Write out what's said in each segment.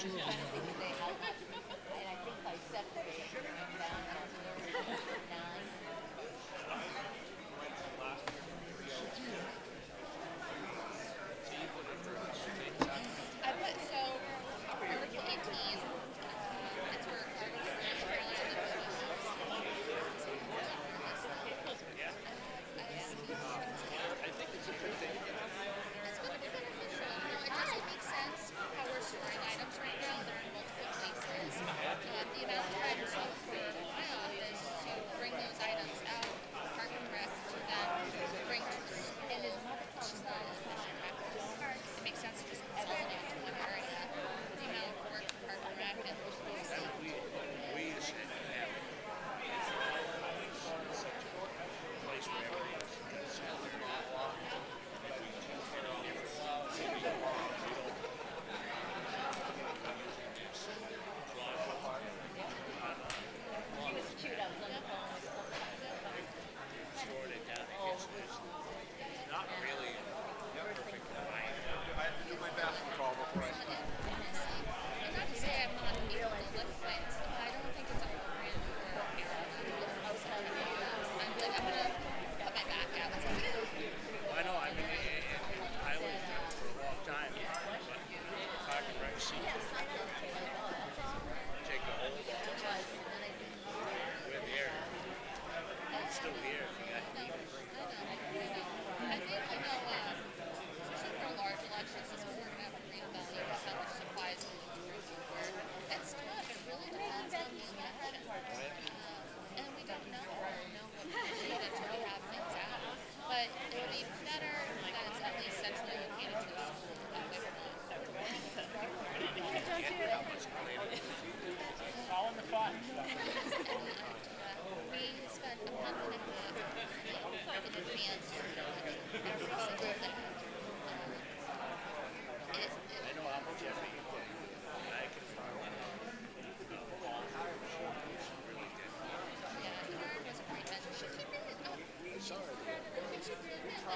I put so Article 18. It's for North Carolina. It's going to be beneficial. It doesn't make sense how we're storing items right now. They're in multiple places. The amount that I took for my office to bring those items out of Park and Rec to then bring to the school, it's just not as efficient practice. It makes sense to just consolidate into one area. The amount of work for Park and Rec and not to say I'm not able to lift weights, but I don't think it's appropriate for I'm like, I'm gonna put my back out. I know, I mean, I was there for a long time, but I can write sheet. Take the whole with the air. It's still here if you got I know. I think, especially for large elections, this is where we're going to have to reevaluate how much supplies we need to bring over. It's tough. It really depends on the election. And we don't know what we need until we have things out. But it would be better that it's at least centrally located to the school than away from us. all in the fun. We spent a month and a half in advance every single thing. I know how much effort you put into it. I can find one. Really did. Yeah, Karen was a great mentor. She kept it up. Sorry. She really did. It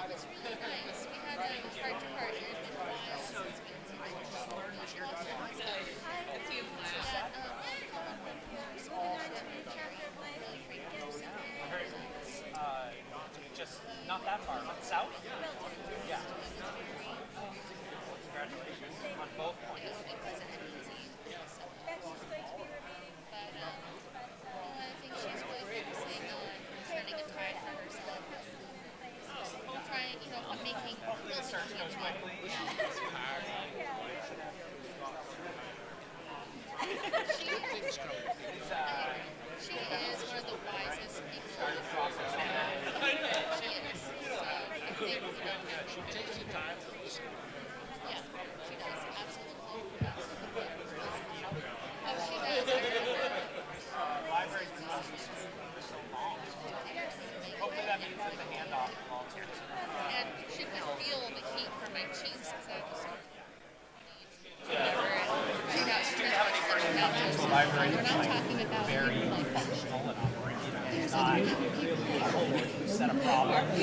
was really nice. We had a heart-to-heart. It had been a while since we had seen each other. She lost her husband. She had scholarship in Jerry. Really great gifts in there. Just not that far, but south? Yeah. It was very, Congratulations on both points. it wasn't easy. So, but I think she's focusing on turning a tide for herself. Trying, making little changes. Things coming. She is one of the wisest people. She is. So I think, She takes the time to listen. yeah, she does. Absolutely. Oh, she does. I remember. Library's been open for so long. Hopefully that means that the handoff volunteers. And she could feel the heat from my cheeks because I was so Library we're is not like talking about very like functional and operational. It's not a whole set of problems.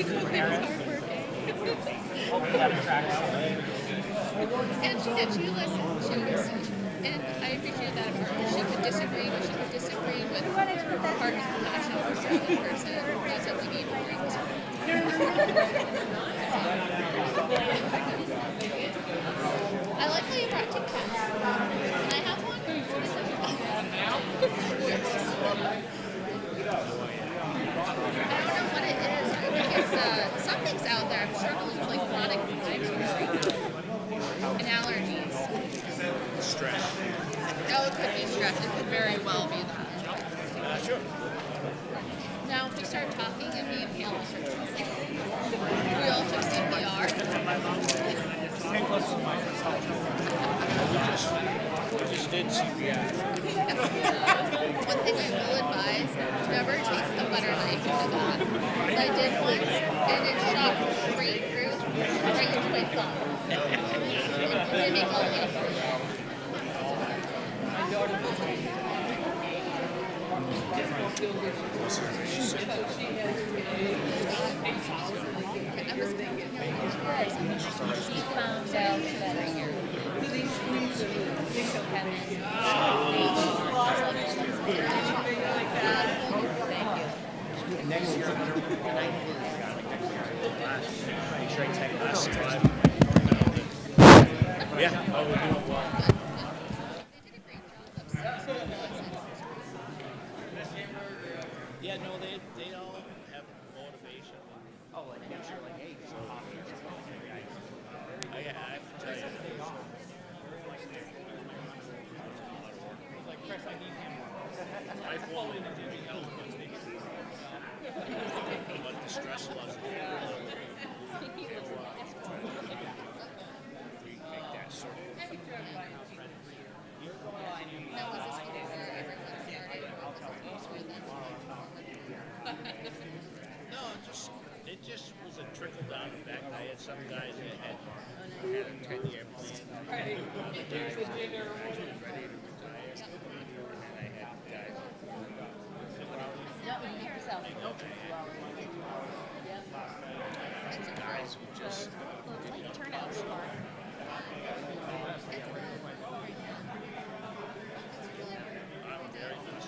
Hopefully that attracts and she did. She listened. And I appreciate that about her. She could disagree, but she could disagree with part of the passion for the other person. Doesn't we need to bring I like how you brought TikToks. Can I have one? I don't know what it is. I think it's something's out there. I'm struggling with like chronic migraines and allergies. Stress. Oh, it could be stress. It could very well be that. Sure. Now, if we start talking and we inhale, we start choking. We all took CPR. We just did CPR. One thing I will advise, never take a butter knife into that. Because I did once, and it shot straight through, right into my thumb. It didn't make all the way through. I was thinking, she found out that Next year, make sure I take last time. Yeah, oh, we're doing well. Yeah, no, they all have motivation. Oh, like make sure, like, hey, so coffee or something. I have to tell you. Like, Chris, I need him. Life won't be held much bigger. But the stress level. We make that sort of. Now, was this before everyone started? No, it just was a trickle down effect. I had some guys that had a 10-year plan. Right. Other guys were ready to retire. And I had guys. Guys who just didn't turn out smart. I'm very much.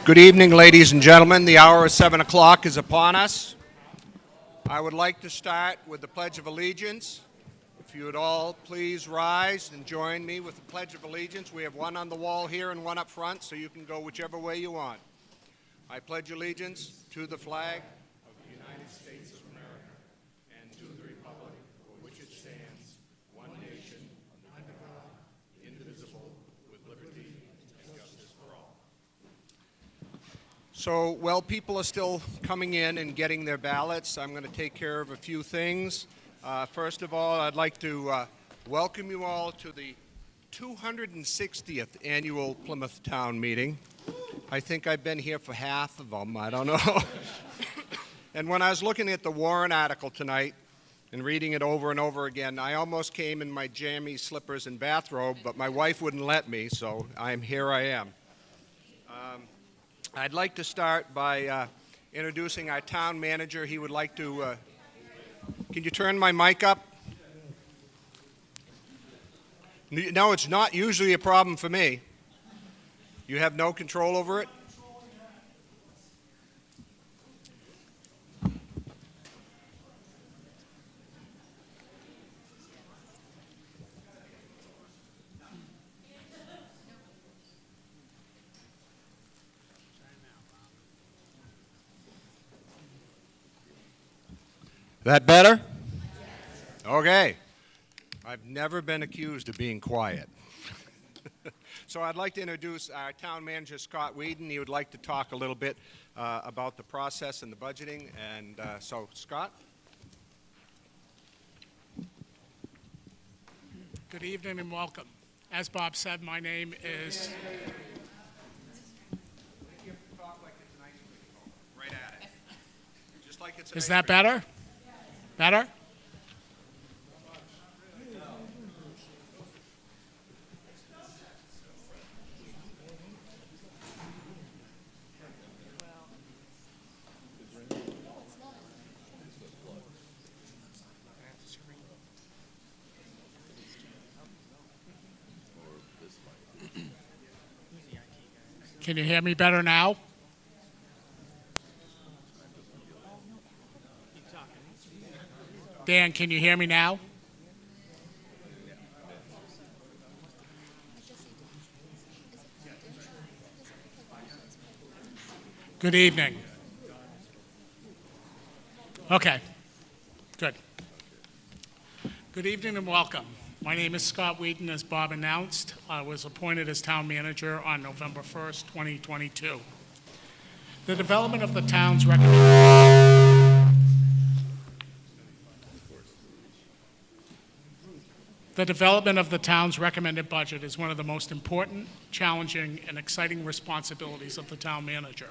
Good evening, ladies and gentlemen. The hour of 7 o'clock is upon us. I would like to start with the Pledge of Allegiance. If you would all please rise and join me with the Pledge of Allegiance. We have one on the wall here and one up front, so you can go whichever way you want. I pledge allegiance to the flag of the United States of America and to the republic for which it stands, one nation, under God, indivisible, with liberty and justice for all. So, while people are still coming in and getting their ballots, I'm going to take care of a few things. First of all, I'd like to welcome you all to the 260th annual Plymouth Town Meeting. I think I've been here for half of them, I don't know. And when I was looking at the Warren article tonight and reading it over and over again, I almost came in my jammy slippers and bathrobe, but my wife wouldn't let me, so here I am. I'd like to start by introducing our town manager. He would like to, can you turn my mic up? No, it's not usually a problem for me. You have no control over it? That better? Okay. I've never been accused of being quiet. So I'd like to introduce our town manager, Scott Whedon. He would like to talk a little bit about the process and the budgeting. And so, Scott? Good evening and welcome. As Bob said, my name is... Right at it. Just like it's Is that better? Better? Can you hear me better now? Dan, can you hear me now? Good evening. Okay, good. Good evening and welcome. My name is Scott Whedon, as Bob announced. I was appointed as town manager on November 1st, 2022. The development of the town's recommended budget is one of the most important, challenging, and exciting responsibilities of the town manager.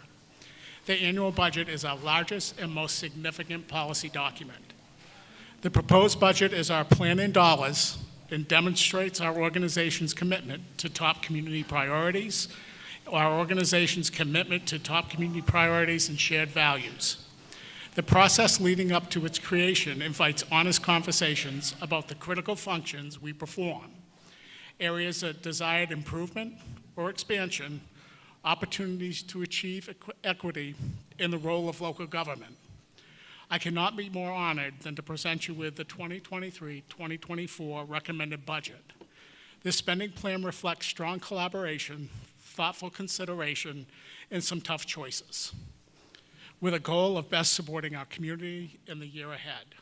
The annual budget is our largest and most significant policy document. The proposed budget is our plan in dollars and demonstrates our organization's commitment to top community priorities, our organization's commitment to top community priorities and shared values. The process leading up to its creation invites honest conversations about the critical functions we perform, areas of desired improvement or expansion, opportunities to achieve equity in the role of local government. I cannot be more honored than to present you with the 2023-2024 recommended budget. This spending plan reflects strong collaboration, thoughtful consideration, and some tough choices, with a goal of best supporting our community in the year ahead.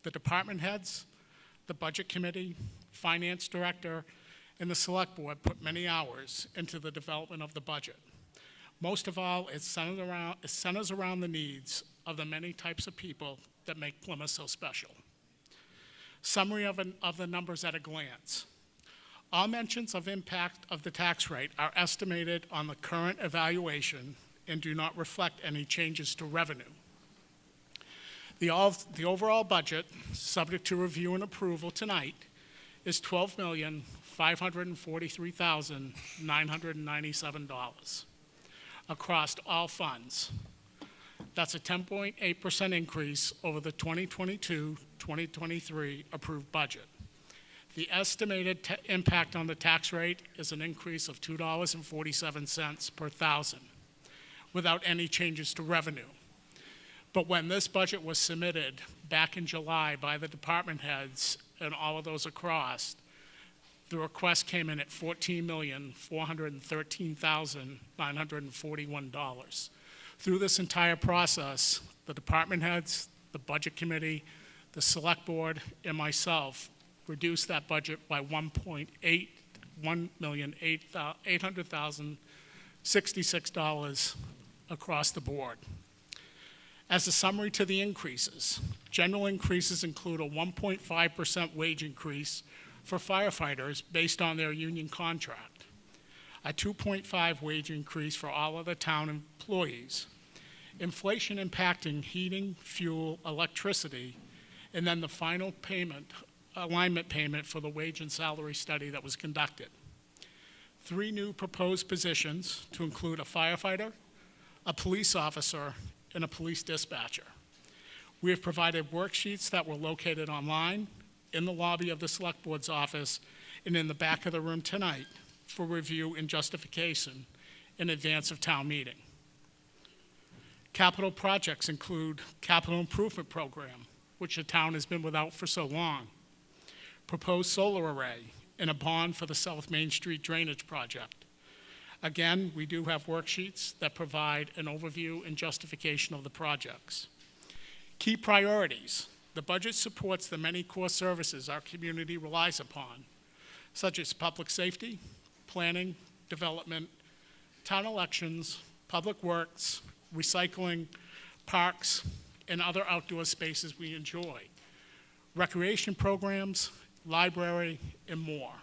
The department heads, the budget committee, finance director, and the select board put many hours into the development of the budget. Most of all, it centers around the needs of the many types of people that make Plymouth so special. Summary of the numbers at a glance. All mentions of impact of the tax rate are estimated on the current evaluation and do not reflect any changes to revenue. The overall budget, subject to review and approval tonight, is $12,543,997 across all funds. That's a 10.8% increase over the 2022-2023 approved budget. The estimated impact on the tax rate is an increase of $2.47 per thousand. without any changes to revenue. But when this budget was submitted back in July by the department heads and all of those across, the request came in at $14,413,941. Through this entire process, the department heads, the budget committee, the select board, and myself reduced that budget by $1,800,066 across the board. As a summary to the increases, general increases include a 1.5% wage increase for firefighters based on their union contract, a 2.5% wage increase for all other town employees, inflation impacting heating, fuel, electricity, and then the final payment, alignment payment for the wage and salary study that was conducted. 3 new proposed positions to include a firefighter, a police officer, and a police dispatcher. We have provided worksheets that were located online, in the lobby of the Select Board's office, and in the back of the room tonight for review and justification in advance of town meeting. Capital projects include capital improvement program, which the town has been without for so long, proposed solar array, and a bond for the South Main Street drainage project. Again, we do have worksheets that provide an overview and justification of the projects. Key priorities. The budget supports the many core services our community relies upon, such as public safety, planning, development, town elections, public works, recycling, parks, and other outdoor spaces we enjoy, recreation programs, library, and more,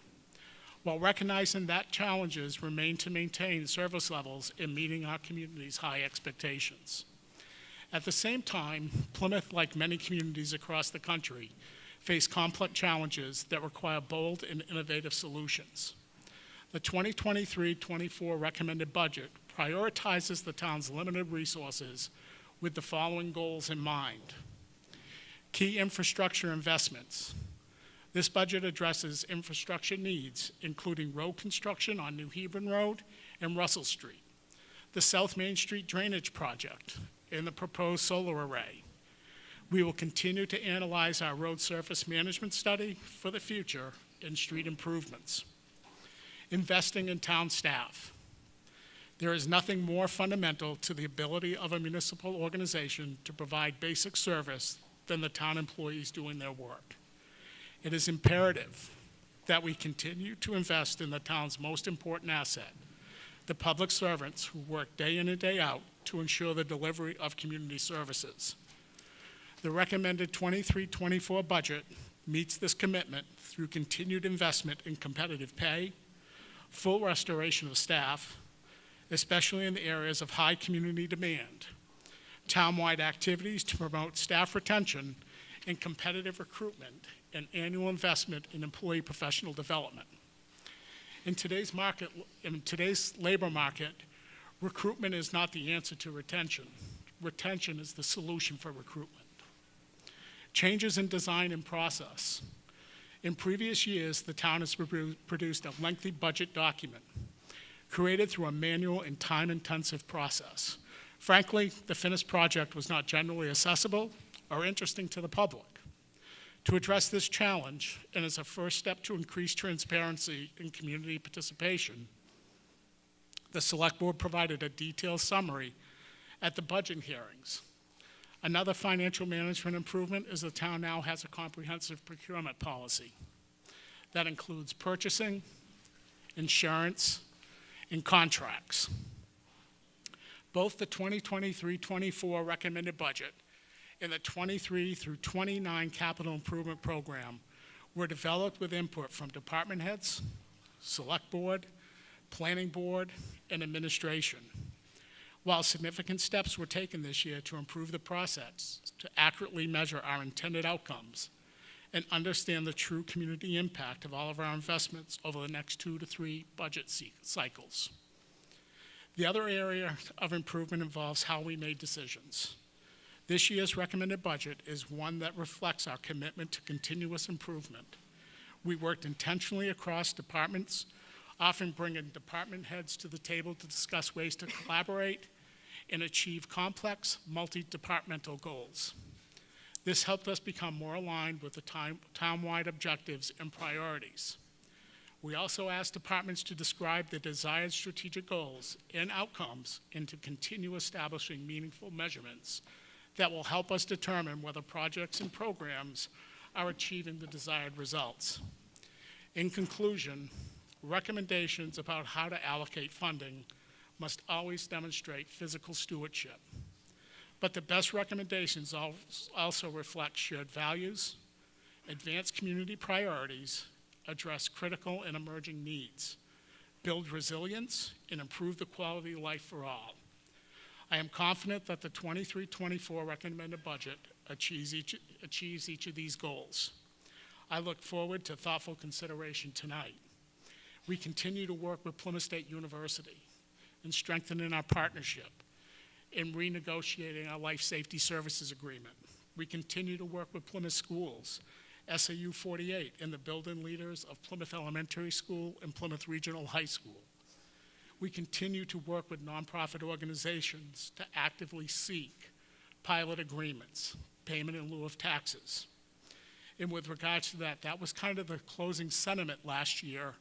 while recognizing that challenges remain to maintain service levels and meeting our community's high expectations. At the same time, Plymouth, like many communities across the country, face complex challenges that require bold and innovative solutions. The 2023-24 recommended budget prioritizes the town's limited resources with the following goals in mind. Key infrastructure investments. This budget addresses infrastructure needs, including road construction on New Hebron Road and Russell Street, the South Main Street drainage project, and the proposed solar array. We will continue to analyze our road surface management study for the future and street improvements. Investing in town staff. There is nothing more fundamental to the ability of a municipal organization to provide basic service than the town employees doing their work. It is imperative that we continue to invest in the town's most important asset, the public servants who work day in and day out to ensure the delivery of community services. The recommended 23-24 budget meets this commitment through continued investment in competitive pay, full restoration of staff, especially in the areas of high community demand, town-wide activities to promote staff retention and competitive recruitment, and annual investment in employee professional development. In today's labor market, recruitment is not the answer to retention. Retention is the solution for recruitment. Changes in design and process. In previous years, the town has produced a lengthy budget document created through a manual and time-intensive process. Frankly, the finished project was not generally accessible or interesting to the public. To address this challenge, and as a first step to increase transparency and community participation, the Select Board provided a detailed summary at the budget hearings. Another financial management improvement is the town now has a comprehensive procurement policy that includes purchasing, insurance, and contracts. Both the 2023-24 recommended budget and the 23 through 29 capital improvement program were developed with input from department heads, select board, planning board, and administration. While significant steps were taken this year to improve the process to accurately measure our intended outcomes and understand the true community impact of all of our investments over the next 2 to 3 budget cycles. The other area of improvement involves how we made decisions. This year's recommended budget is one that reflects our commitment to continuous improvement. We worked intentionally across departments, often bringing department heads to the table to discuss ways to collaborate and achieve complex, multi-departmental goals. This helped us become more aligned with the town-wide objectives and priorities. We also asked departments to describe the desired strategic goals and outcomes and to continue establishing meaningful measurements that will help us determine whether projects and programs are achieving the desired results. In conclusion, recommendations about how to allocate funding must always demonstrate physical stewardship. But the best recommendations also reflect shared values, advance community priorities, address critical and emerging needs, build resilience, and improve the quality of life for all. I am confident that the 23-24 recommended budget achieves each of these goals. I look forward to thoughtful consideration tonight. We continue to work with Plymouth State University in strengthening our partnership in renegotiating our life safety services agreement. We continue to work with Plymouth Schools, SAU 48, and the building leaders of Plymouth Elementary School and Plymouth Regional High School. We continue to work with nonprofit organizations to actively seek pilot agreements, payment in lieu of taxes. And with regards to that, that was kind of the closing sentiment last year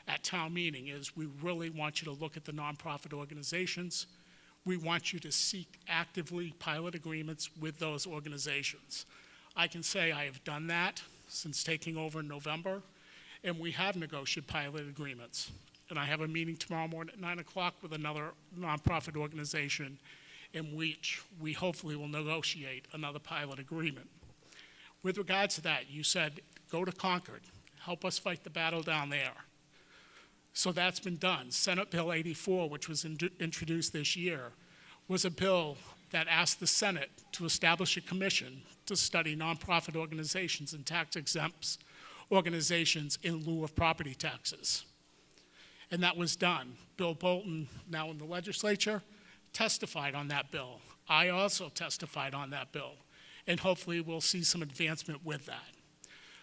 at town meeting, is we really want you to look at the nonprofit organizations. We want you to seek actively pilot agreements with those organizations. I can say I have done that since taking over in November, and we have negotiated pilot agreements. And I have a meeting tomorrow morning at 9 o'clock with another nonprofit organization in which we hopefully will negotiate another pilot agreement. With regards to that, you said, go to Concord, help us fight the battle down there. So that's been done. Senate Bill 84, which was introduced this year, was a bill that asked the Senate to establish a commission to study nonprofit organizations and tax-exempt organizations in lieu of property taxes. And that was done. Bill Bolton, now in the legislature, testified on that bill. I also testified on that bill. And hopefully we'll see some advancement with that.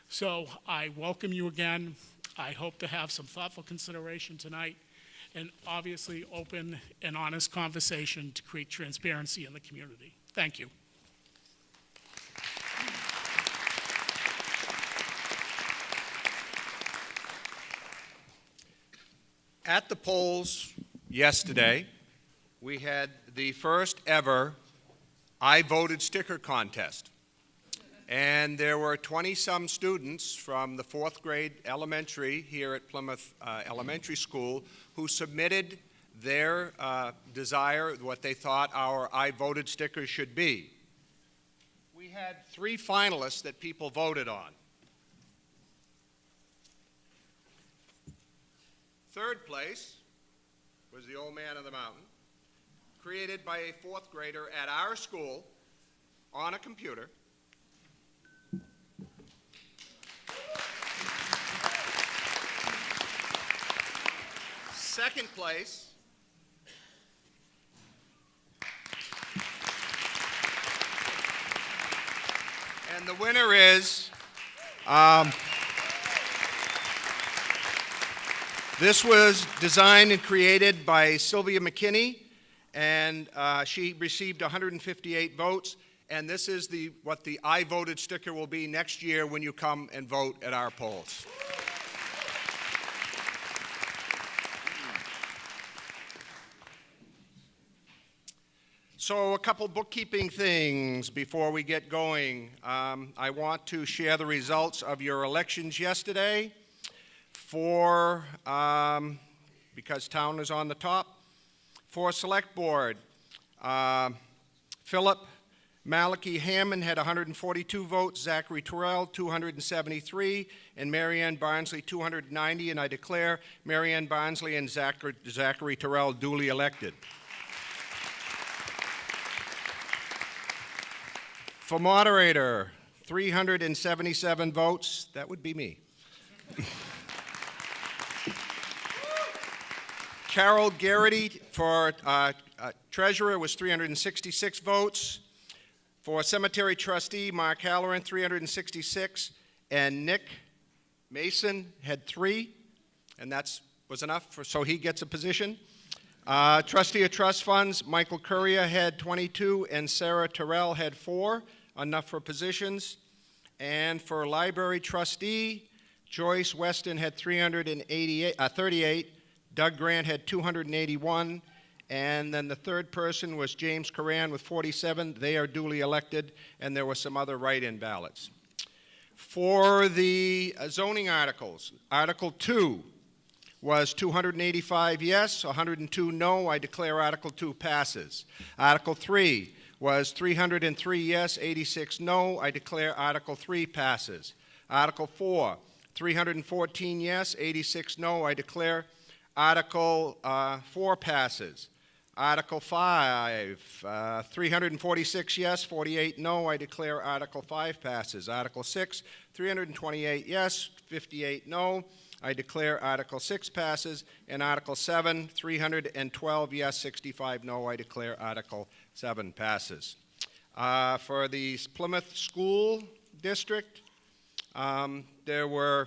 So I welcome you again. I hope to have some thoughtful consideration tonight and obviously open and honest conversation to create transparency in the community. Thank you. At the polls yesterday, we had the first ever I Voted sticker contest. And there were 20-some students from the 4th grade elementary here at Plymouth Elementary School who submitted their desire, what they thought our I Voted stickers should be. We had 3 finalists that people voted on. Third place was the Old Man of the Mountain, created by a 4th grader at our school on a computer. Second place and the winner is this was designed and created by Sylvia McKinney, and she received 158 votes. And this is what the I Voted sticker will be next year when you come and vote at our polls. So a couple bookkeeping things before we get going. I want to share the results of your elections yesterday for, because town is on the top, for Select Board. Philip Malachi Hammond had 142 votes, Zachary Terrell 273, and Marianne Barnsley 290, and I declare Marianne Barnsley and Zachary Terrell duly elected. For moderator, 377 votes. That would be me. Carol Garrity for treasurer was 366 votes. For cemetery trustee, Mark Halloran, 366. And Nick Mason had 3. And that was enough, so he gets a position. Trustee of trust funds, Michael Currier had 22 and Sarah Terrell had 4, enough for positions. And for library trustee, Joyce Weston had 38, Doug Grant had 281, and then the third person was James Coran with 47. They are duly elected, and there were some other write-in ballots. For the zoning articles, Article 2 was 285 yes, 102 no. I declare Article 2 passes. Article 3 was 303 yes, 86 no. I declare Article 3 passes. Article 4, 314 yes, 86 no. I declare Article 4 passes. Article 5, 346 yes, 48 no. I declare Article 5 passes. Article 6, 328 yes, 58 no. I declare Article 6 passes. And Article 7, 312 yes, 65 no. I declare Article 7 passes. For the Plymouth School District, there were,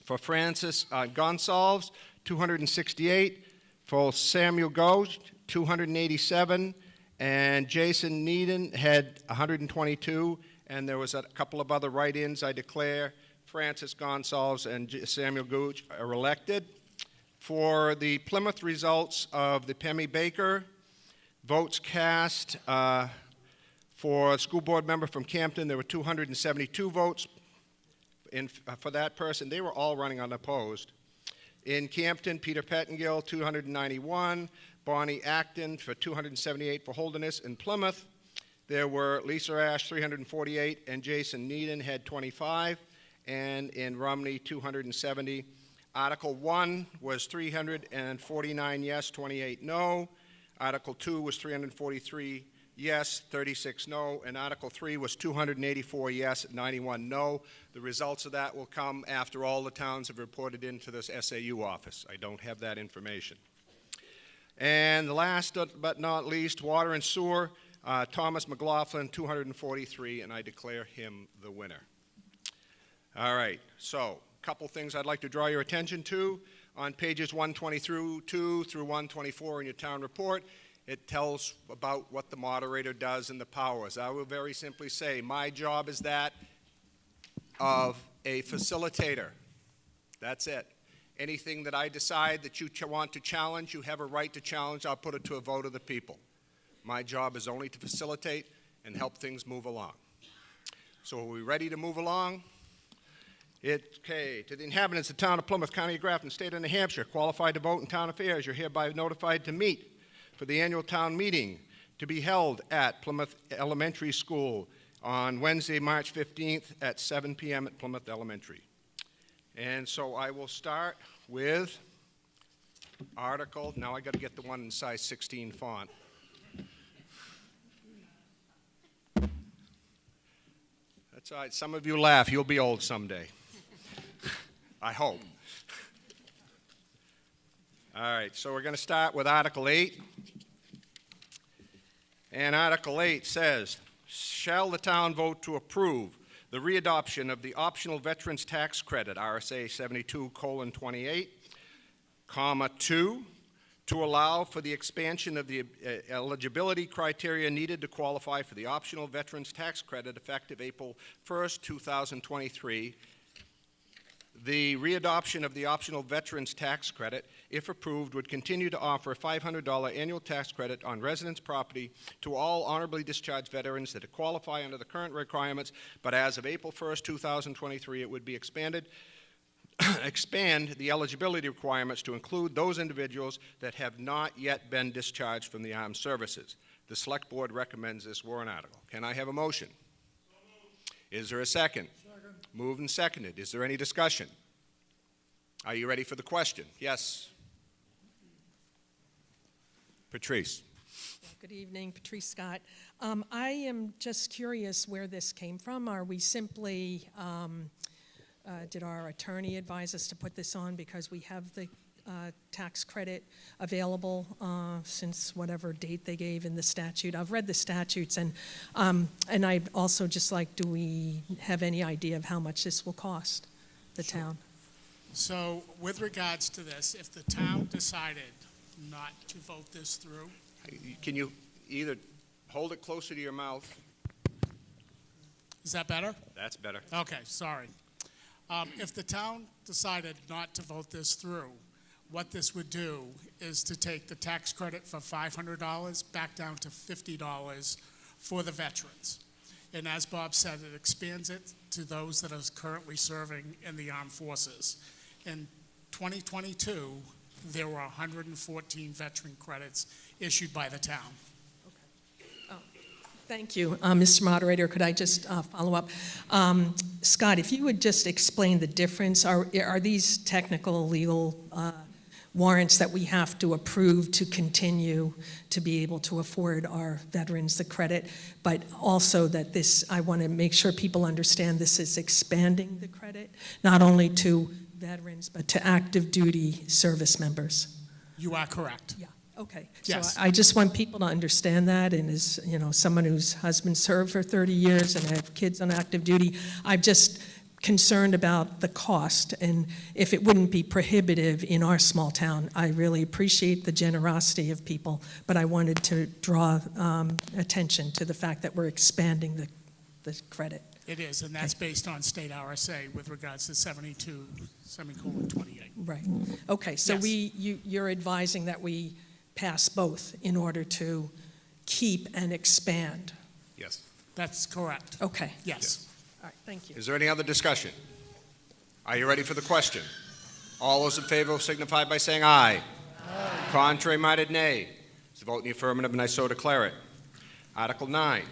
for Francis Gonsalves, 268. For Samuel Ghost, 287. And Jason Needon had 122. And there was a couple of other write-ins. I declare Francis Gonsalves and Samuel Gooch are elected. For the Plymouth results of the Pemmy Baker, votes cast for school board member from Campton, there were 272 votes for that person. They were all running unopposed. In Campton, Peter Pettingill, 291. Bonnie Acton for 278 for Holderness. In Plymouth, there were Lisa Ash, 348, and Jason Needon had 25. And in Rumney, 270. Article 1 was 349 yes, 28 no. Article 2 was 343 yes, 36 no. And Article 3 was 284 yes, 91 no. The results of that will come after all the towns have reported into this SAU office. I don't have that information. And the last but not least, water and sewer, Thomas McLaughlin, 243, and I declare him the winner. All right, so a couple things I'd like to draw your attention to. On pages 122 through 124 in your town report, it tells about what the moderator does and the powers. I will very simply say my job is that of a facilitator. That's it. Anything that I decide that you want to challenge, you have a right to challenge, I'll put it to a vote of the people. My job is only to facilitate and help things move along. So are we ready to move along? Okay, to the inhabitants of the town of Plymouth, County of Grafton, State of New Hampshire, qualified to vote in town affairs, you're hereby notified to meet for the annual town meeting to be held at Plymouth Elementary School on Wednesday, March 15th at 7 p.m. at Plymouth Elementary. And so I will start with article, now I got to get the one in size 16 font. That's all right, some of you laugh, you'll be old someday. I hope. All right, so we're going to start with Article 8. And Article 8 says, shall the town vote to approve the readoption of the optional Veterans Tax Credit, RSA 72:28, comma 2, to allow for the expansion of the eligibility criteria needed to qualify for the optional Veterans Tax Credit effective April 1st, 2023. The readoption of the optional Veterans Tax Credit, if approved, would continue to offer a $500 annual tax credit on residence property to all honorably discharged veterans that qualify under the current requirements, but as of April 1st, 2023, it would be expand the eligibility requirements to include those individuals that have not yet been discharged from the armed services. The Select Board recommends this warrant article. Can I have a motion? Is there a second? Moved and seconded. Is there any discussion? Are you ready for the question? Yes. Patrice. Good evening, Patrice Scott. I am just curious where this came from. Are we simply, did our attorney advise us to put this on because we have the tax credit available since whatever date they gave in the statute? I've read the statutes, and I'd also just like, do we have any idea of how much this will cost the town? So with regards to this, if the town decided not to vote this through. Can you either hold it closer to your mouth? Is that better? That's better. Okay, sorry. If the town decided not to vote this through, what this would do is to take the tax credit for $500 back down to $50 for the veterans. And as Bob said, it expands it to those that are currently serving in the armed forces. In 2022, there were 114 veteran credits issued by the town. Thank you. Mr. Moderator, could I just follow up? Scott, if you would just explain the difference. Are these technical, legal warrants that we have to approve to continue to be able to afford our veterans the credit, but also that this, I want to make sure people understand this is expanding the credit, not only to veterans, but to active duty service members? You are correct. Yeah. Okay. Yes. So I just want people to understand that, and as someone whose husband served for 30 years and I have kids on active duty, I'm just concerned about the cost and if it wouldn't be prohibitive in our small town. I really appreciate the generosity of people, but I wanted to draw attention to the fact that we're expanding the credit. It is, and that's based on state RSA with regards to 72:28. Right. Okay. So Yes. you're advising that we pass both in order to keep and expand. Yes. That's correct. Okay. Yes. All right. Thank you. Is there any other discussion? Are you ready for the question? All those in favor signify by saying aye. Aye. Contrary-minded, nay. To vote in the affirmative, and I so declare it. Article 9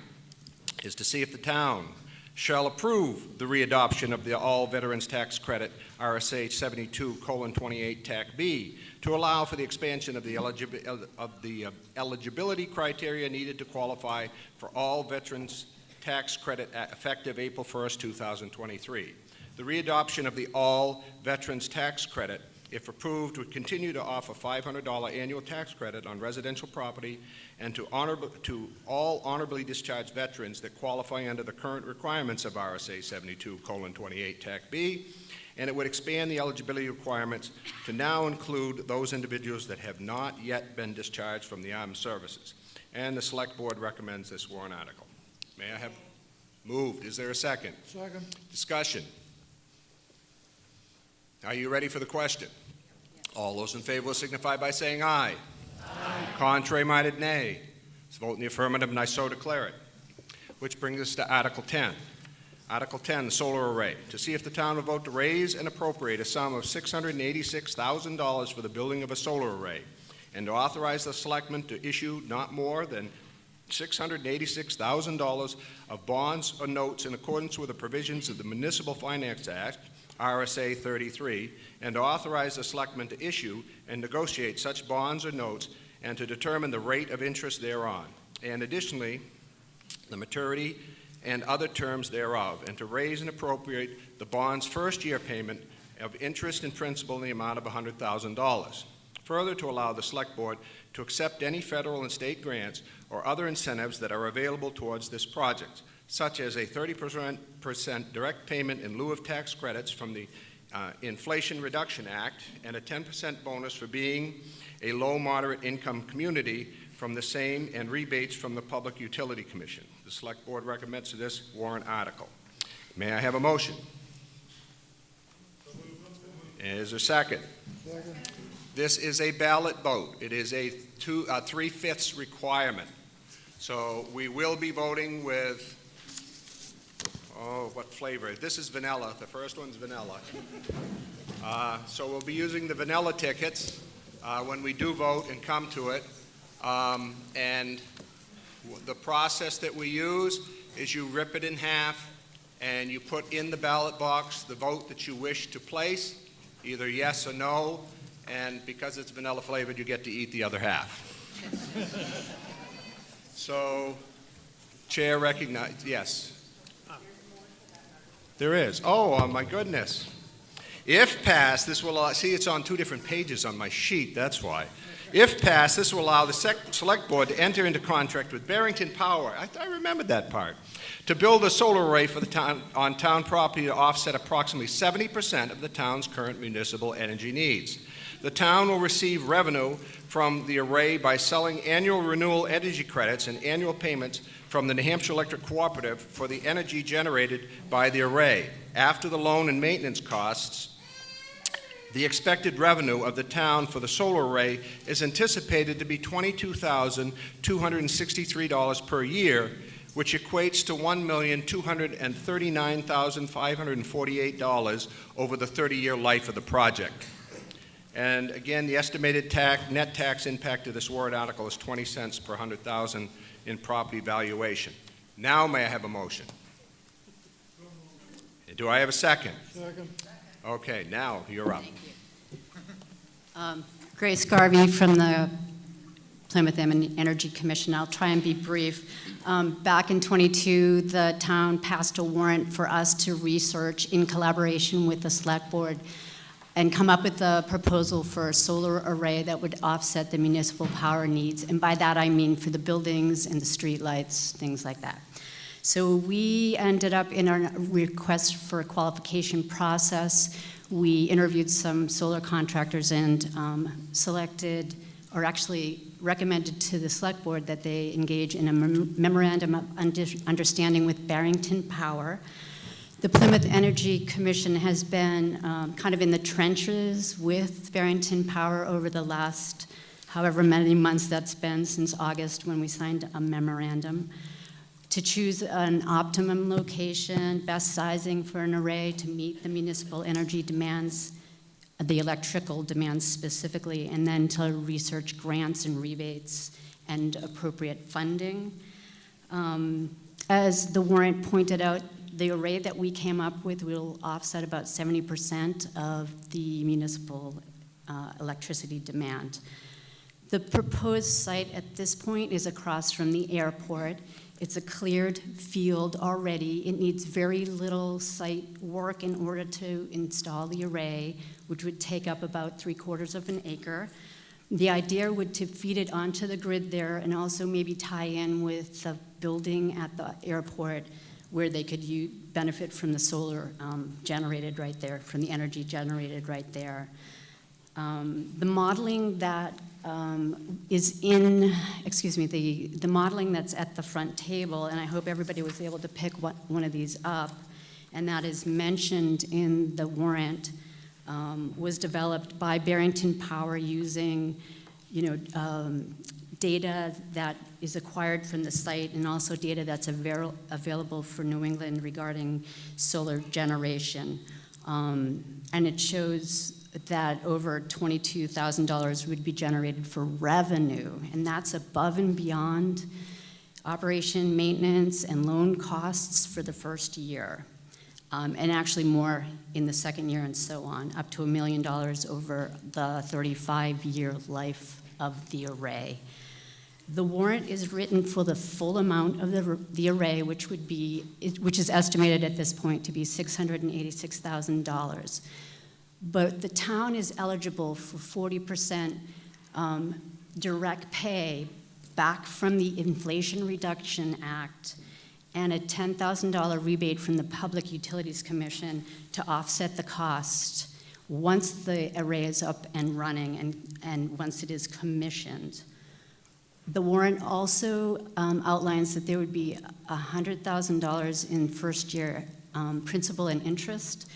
is to see if the town shall approve the readoption of the All Veterans Tax Credit, RSA 72:28 TAC B, to allow for the expansion of the eligibility criteria needed to qualify for all veterans tax credit effective April 1st, 2023. The readoption of the All Veterans Tax Credit, if approved, would continue to offer $500 annual tax credit on residential property and to all honorably discharged veterans that qualify under the current requirements of RSA 72:28 TAC B, and it would expand the eligibility requirements to now include those individuals that have not yet been discharged from the armed services. And the Select Board recommends this warrant article. May I have moved? Is there a second? Second. Discussion. Are you ready for the question? All those in favor will signify by saying aye. Aye. Contrary-minded, nay. Let's vote in the affirmative, and I so declare it. Which brings us to Article 10. Article 10, the solar array. To see if the town will vote to raise and appropriate a sum of $686,000 for the building of a solar array, and to authorize the selectmen to issue not more than $686,000 of bonds or notes in accordance with the provisions of the Municipal Finance Act, RSA 33, and to authorize the selectmen to issue and negotiate such bonds or notes and to determine the rate of interest thereon, and additionally, the maturity and other terms thereof, and to raise and appropriate the bond's first-year payment of interest and principal in the amount of $100,000. Further, to allow the Select Board to accept any federal and state grants or other incentives that are available towards this project, such as a 30% direct payment in lieu of tax credits from the Inflation Reduction Act and a 10% bonus for being a low-moderate income community from the same, and rebates from the Public Utility Commission. The Select Board recommends this warrant article. May I have a motion? Is there a second? Second. This is a ballot vote. It is a 3/5 requirement. So we will be voting with, what flavor? This is vanilla. The first one's vanilla. So we'll be using the vanilla tickets when we do vote and come to it. And the process that we use is you rip it in half and you put in the ballot box the vote that you wish to place, either yes or no, and because it's vanilla flavored, you get to eat the other half. So, Chair recognizes, yes. There is. Oh, my goodness. If passed, this will allow, see, it's on 2 different pages on my sheet, that's why. If passed, this will allow the Select Board to enter into contract with Barrington Power, I remembered that part, to build a solar array for the town, on town property to offset approximately 70% of the town's current municipal energy needs. The town will receive revenue from the array by selling annual renewal energy credits and annual payments from the New Hampshire Electric Cooperative for the energy generated by the array. After the loan and maintenance costs, the expected revenue of the town for the solar array is anticipated to be $22,263 per year, which equates to $1,239,548 over the 30-year life of the project. And again, the estimated net tax impact of this warrant article is 20 cents per 100,000 in property valuation. Now may I have a motion? Do I have a second? Second. Okay, now you're up. Grace Garvey from the Plymouth Energy Commission. I'll try and be brief. Back in '22, the town passed a warrant for us to research in collaboration with the Select Board and come up with a proposal for a solar array that would offset the municipal power needs. And by that I mean for the buildings and the street lights, things like that. So we ended up in our request for a qualification process. We interviewed some solar contractors and selected, or actually recommended to the Select Board that they engage in a memorandum of understanding with Barrington Power. The Plymouth Energy Commission has been kind of in the trenches with Barrington Power over the last however many months that's been, since August when we signed a memorandum, to choose an optimum location, best sizing for an array to meet the municipal energy demands, the electrical demands specifically, and then to research grants and rebates and appropriate funding. As the warrant pointed out, the array that we came up with will offset about 70% of the municipal electricity demand. The proposed site at this point is across from the airport. It's a cleared field already. It needs very little site work in order to install the array, which would take up about 3/4 of an acre. The idea would to feed it onto the grid there and also maybe tie in with the building at the airport where they could benefit from the solar generated right there, from the energy generated right there. The modeling that is in, the modeling that's at the front table, and I hope everybody was able to pick one of these up, and that is mentioned in the warrant, was developed by Barrington Power using, data that is acquired from the site and also data that's available for New England regarding solar generation. And it shows that over $22,000 would be generated for revenue, and that's above and beyond operation, maintenance, and loan costs for the first year, and actually more in the second year and so on, up to $1 million over the 35-year life of the array. The warrant is written for the full amount of the array, which is estimated at this point to be $686,000. But the town is eligible for 40% direct pay back from the Inflation Reduction Act and a $10,000 rebate from the Public Utilities Commission to offset the cost once the array is up and running and once it is commissioned. The warrant also outlines that there would be $100,000 in first year principal and interest.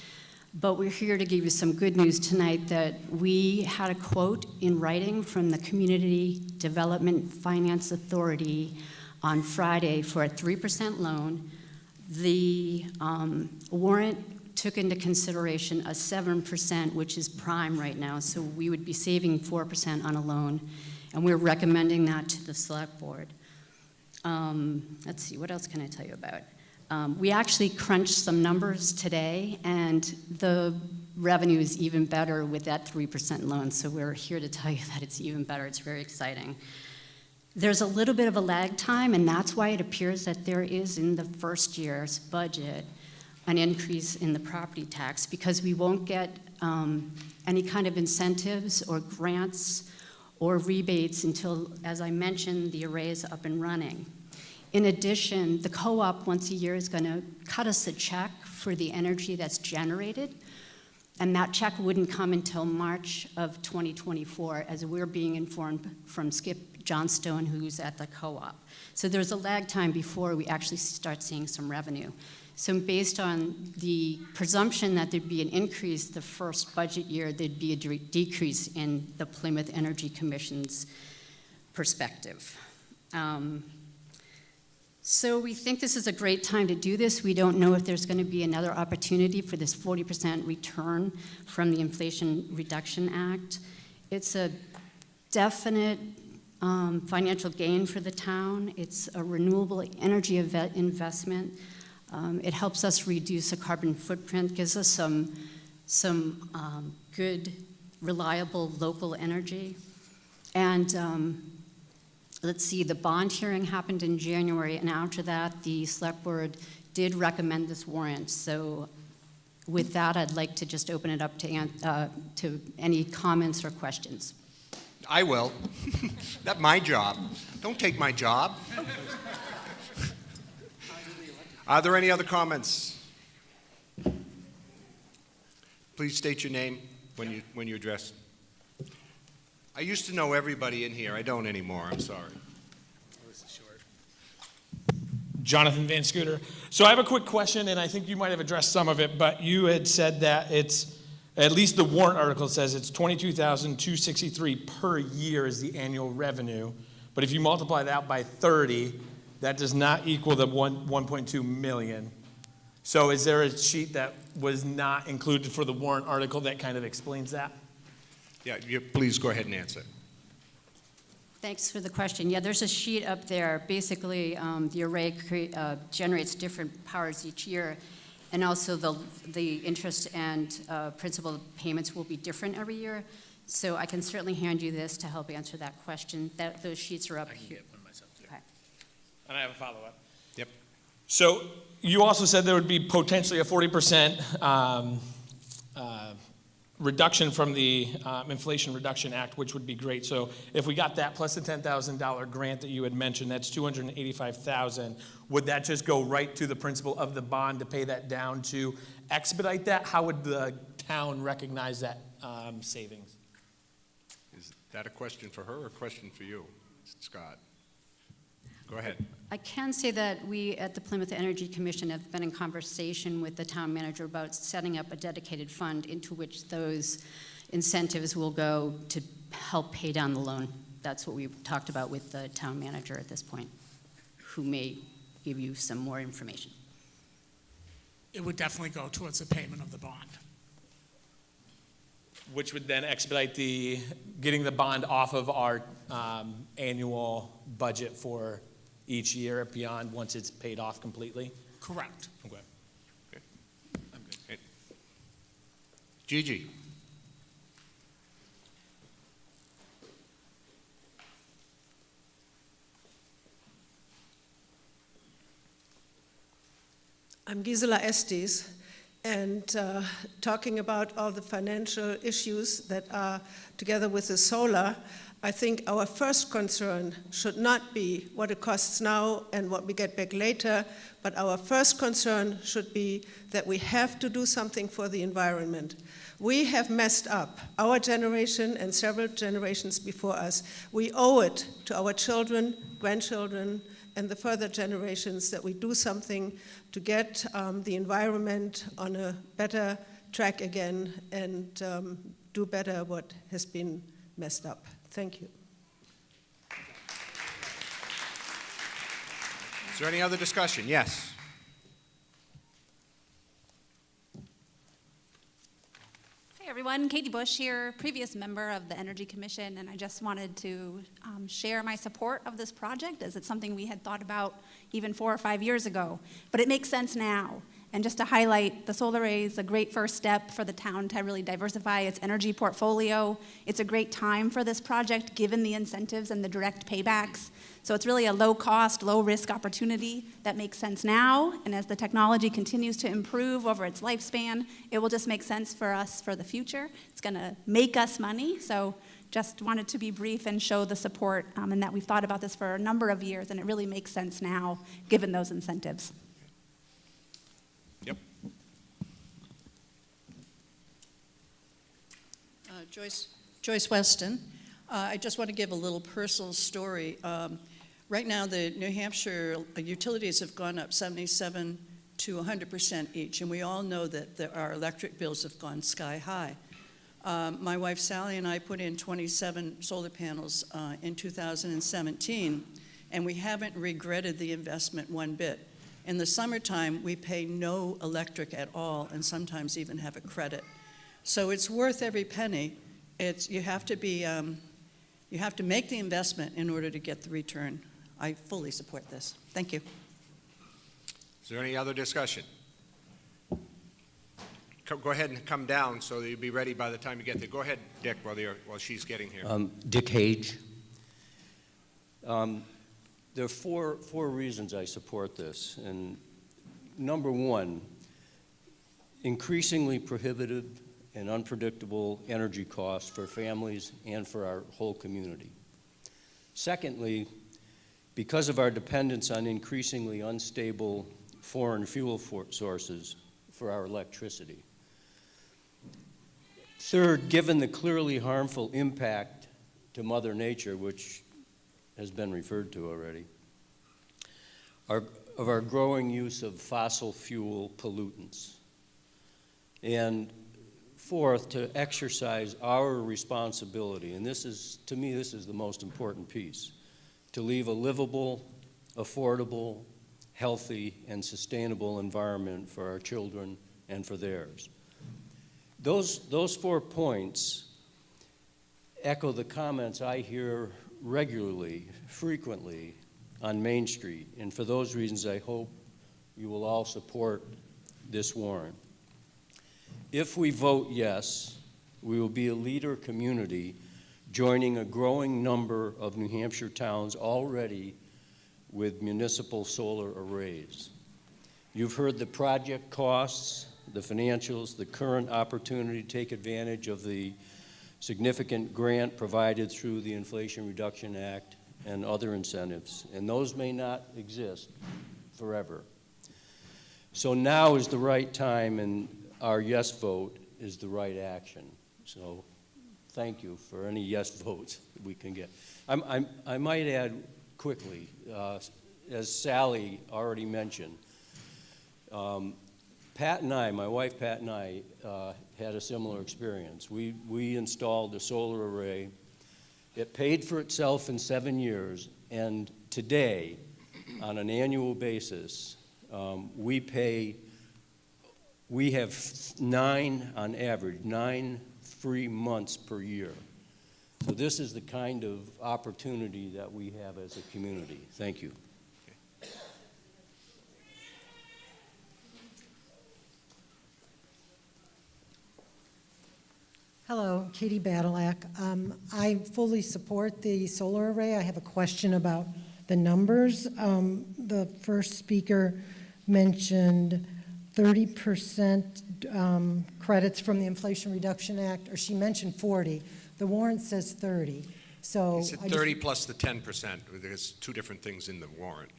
But we're here to give you some good news tonight that we had a quote in writing from the Community Development Finance Authority on Friday for a 3% loan. The warrant took into consideration a 7%, which is prime right now, so we would be saving 4% on a loan, and we're recommending that to the Select Board. Let's see, what else can I tell you about? We actually crunched some numbers today, and the revenue is even better with that 3% loan, so we're here to tell you that it's even better. It's very exciting. There's a little bit of a lag time, and that's why it appears that there is in the first year's budget an increase in the property tax, because we won't get any kind of incentives or grants or rebates until, as I mentioned, the array is up and running. In addition, the co-op once a year is going to cut us a check for the energy that's generated, And that check wouldn't come until March of 2024, as we're being informed from Skip Johnstone, who's at the co-op. So there's a lag time before we actually start seeing some revenue. So based on the presumption that there'd be an increase the first budget year, there'd be a decrease in the Plymouth Energy Commission's perspective. So we think this is a great time to do this. We don't know if there's going to be another opportunity for this 40% return from the Inflation Reduction Act. It's a definite financial gain for the town. It's a renewable energy investment. It helps us reduce a carbon footprint, gives us some good, reliable local energy. And let's see, the bond hearing happened in January, and after that, the select board did recommend this warrant. So with that, I'd like to just open it up to any comments or questions. I will. That's my job. Don't take my job. Are there any other comments? Please state your name when you address. I used to know everybody in here. I don't anymore. I'm sorry. Jonathan Van Scooter. So I have a quick question, and I think you might have addressed some of it, but you had said that it's, at least the warrant article says it's $22,263 per year is the annual revenue. But if you multiply that by 30, that does not equal the 1.2 million. So is there a sheet that was not included for the warrant article that kind of explains that? Yeah, please go ahead and answer. Thanks for the question. Yeah, there's a sheet up there. Basically, the array generates different powers each year, and also the interest and principal payments will be different every year. So I can certainly hand you this to help answer that question. Those sheets are up here. I can get one myself too. Okay. And I have a follow-up. Yep. So you also said there would be potentially a 40% reduction from the Inflation Reduction Act, which would be great. So if we got that plus the $10,000 grant that you had mentioned, that's $285,000. Would that just go right to the principal of the bond to pay that down to expedite that? How would the town recognize that savings? Is that a question for her or a question for you, Scott? Go ahead. I can say that we at the Plymouth Energy Commission have been in conversation with the town manager about setting up a dedicated fund into which those incentives will go to help pay down the loan. That's what we've talked about with the town manager at this point, who may give you some more information. It would definitely go towards the payment of the bond. Which would then expedite getting the bond off of our annual budget for each year beyond once it's paid off completely? Correct. Okay. Okay. I'm good. Hey. Gigi. I'm Gisela Estes, and talking about all the financial issues that are together with the solar, I think our first concern should not be what it costs now and what we get back later, but our first concern should be that we have to do something for the environment. We have messed up, our generation and several generations before us. We owe it to our children, grandchildren, and the further generations that we do something to get the environment on a better track again and do better what has been messed up. Thank you. Is there any other discussion? Yes. Hey everyone, Katie Bush here, previous member of the Energy Commission, and I just wanted to share my support of this project as it's something we had thought about even 4 or 5 years ago, but it makes sense now. And just to highlight, the solar array is a great first step for the town to really diversify its energy portfolio. It's a great time for this project given the incentives and the direct paybacks. So it's really a low-cost, low-risk opportunity that makes sense now. And as the technology continues to improve over its lifespan, it will just make sense for us for the future. It's going to make us money. So just wanted to be brief and show the support and that we've thought about this for a number of years, and it really makes sense now given those incentives. Yep. Joyce Weston. I just want to give a little personal story. Right now, the New Hampshire utilities have gone up 77 to 100% each, and we all know that our electric bills have gone sky high. My wife Sally and I put in 27 solar panels in 2017, and we haven't regretted the investment one bit. In the summertime, we pay no electric at all, and sometimes even have a credit. So it's worth every penny. You have to make the investment in order to get the return. I fully support this. Thank you. Is there any other discussion? Go ahead and come down so that you'll be ready by the time you get there. Go ahead, Dick, while she's getting here. Dick Hage. There are four reasons I support this. And number one, increasingly prohibitive and unpredictable energy costs for families and for our whole community. Secondly, because of our dependence on increasingly unstable foreign fuel sources for our electricity. Third, given the clearly harmful impact to Mother Nature, which has been referred to already, of our growing use of fossil fuel pollutants. And fourth, to exercise our responsibility, and this is, to me, this is the most important piece, to leave a livable, affordable, healthy, and sustainable environment for our children and for theirs. Those 4 points echo the comments I hear regularly, frequently on Main Street, and for those reasons I hope you will all support this warrant. If we vote yes, we will be a leader community joining a growing number of New Hampshire towns already with municipal solar arrays. You've heard the project costs, the financials, the current opportunity to take advantage of the significant grant provided through the Inflation Reduction Act and other incentives, and those may not exist forever. So now is the right time, and our yes vote is the right action. So thank you for any yes votes we can get. I might add quickly, as Sally already mentioned, Pat and I, my wife Pat and I, had a similar experience. We installed a solar array. It paid for itself in 7 years, and today, on an annual basis, we have 9, on average, 9 free months per year. So this is the kind of opportunity that we have as a community. Thank you. Hello, Katie Badalak. I fully support the solar array. I have a question about the numbers. The first speaker mentioned 30% credits from the Inflation Reduction Act, or she mentioned 40. The warrant says 30. So it's 30 plus the 10%. There's 2 different things in the warrant.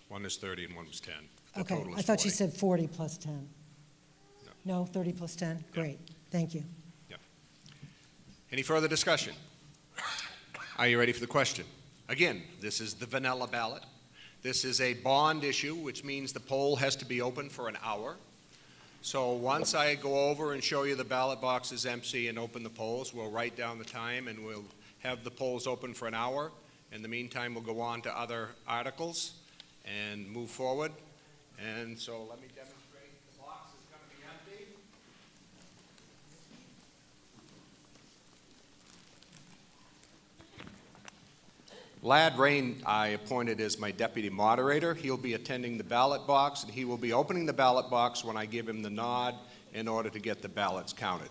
One is 30 and one was 10. The okay, total is I thought 40. she said 40 plus 10. No, 30 plus 10? Yeah. Great, thank you. Yeah. Any further discussion? Are you ready for the question? Again, this is the vanilla ballot. This is a bond issue, which means the poll has to be open for an hour. So once I go over and show you the ballot box is empty and open the polls, we'll write down the time and we'll have the polls open for an hour. In the meantime, we'll go on to other articles and move forward. And so let me demonstrate. The box is going to be empty. Lad Rain, I appointed as my deputy moderator. He'll be attending the ballot box, and he will be opening the ballot box when I give him the nod in order to get the ballots counted.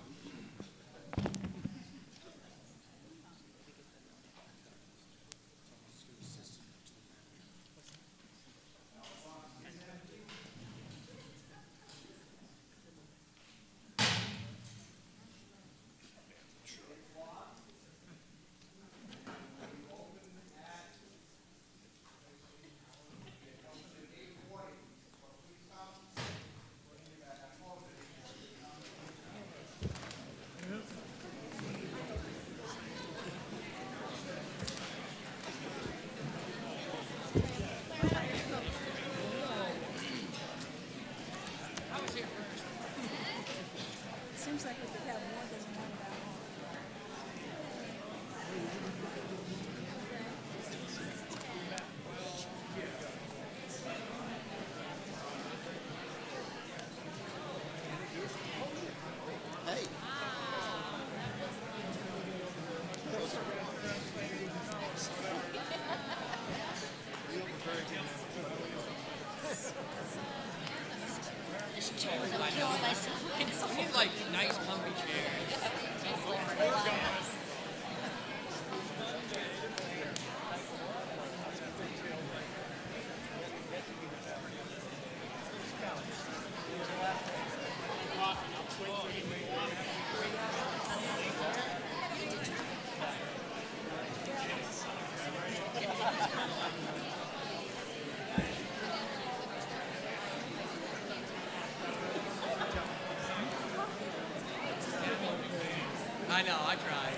I know, I tried.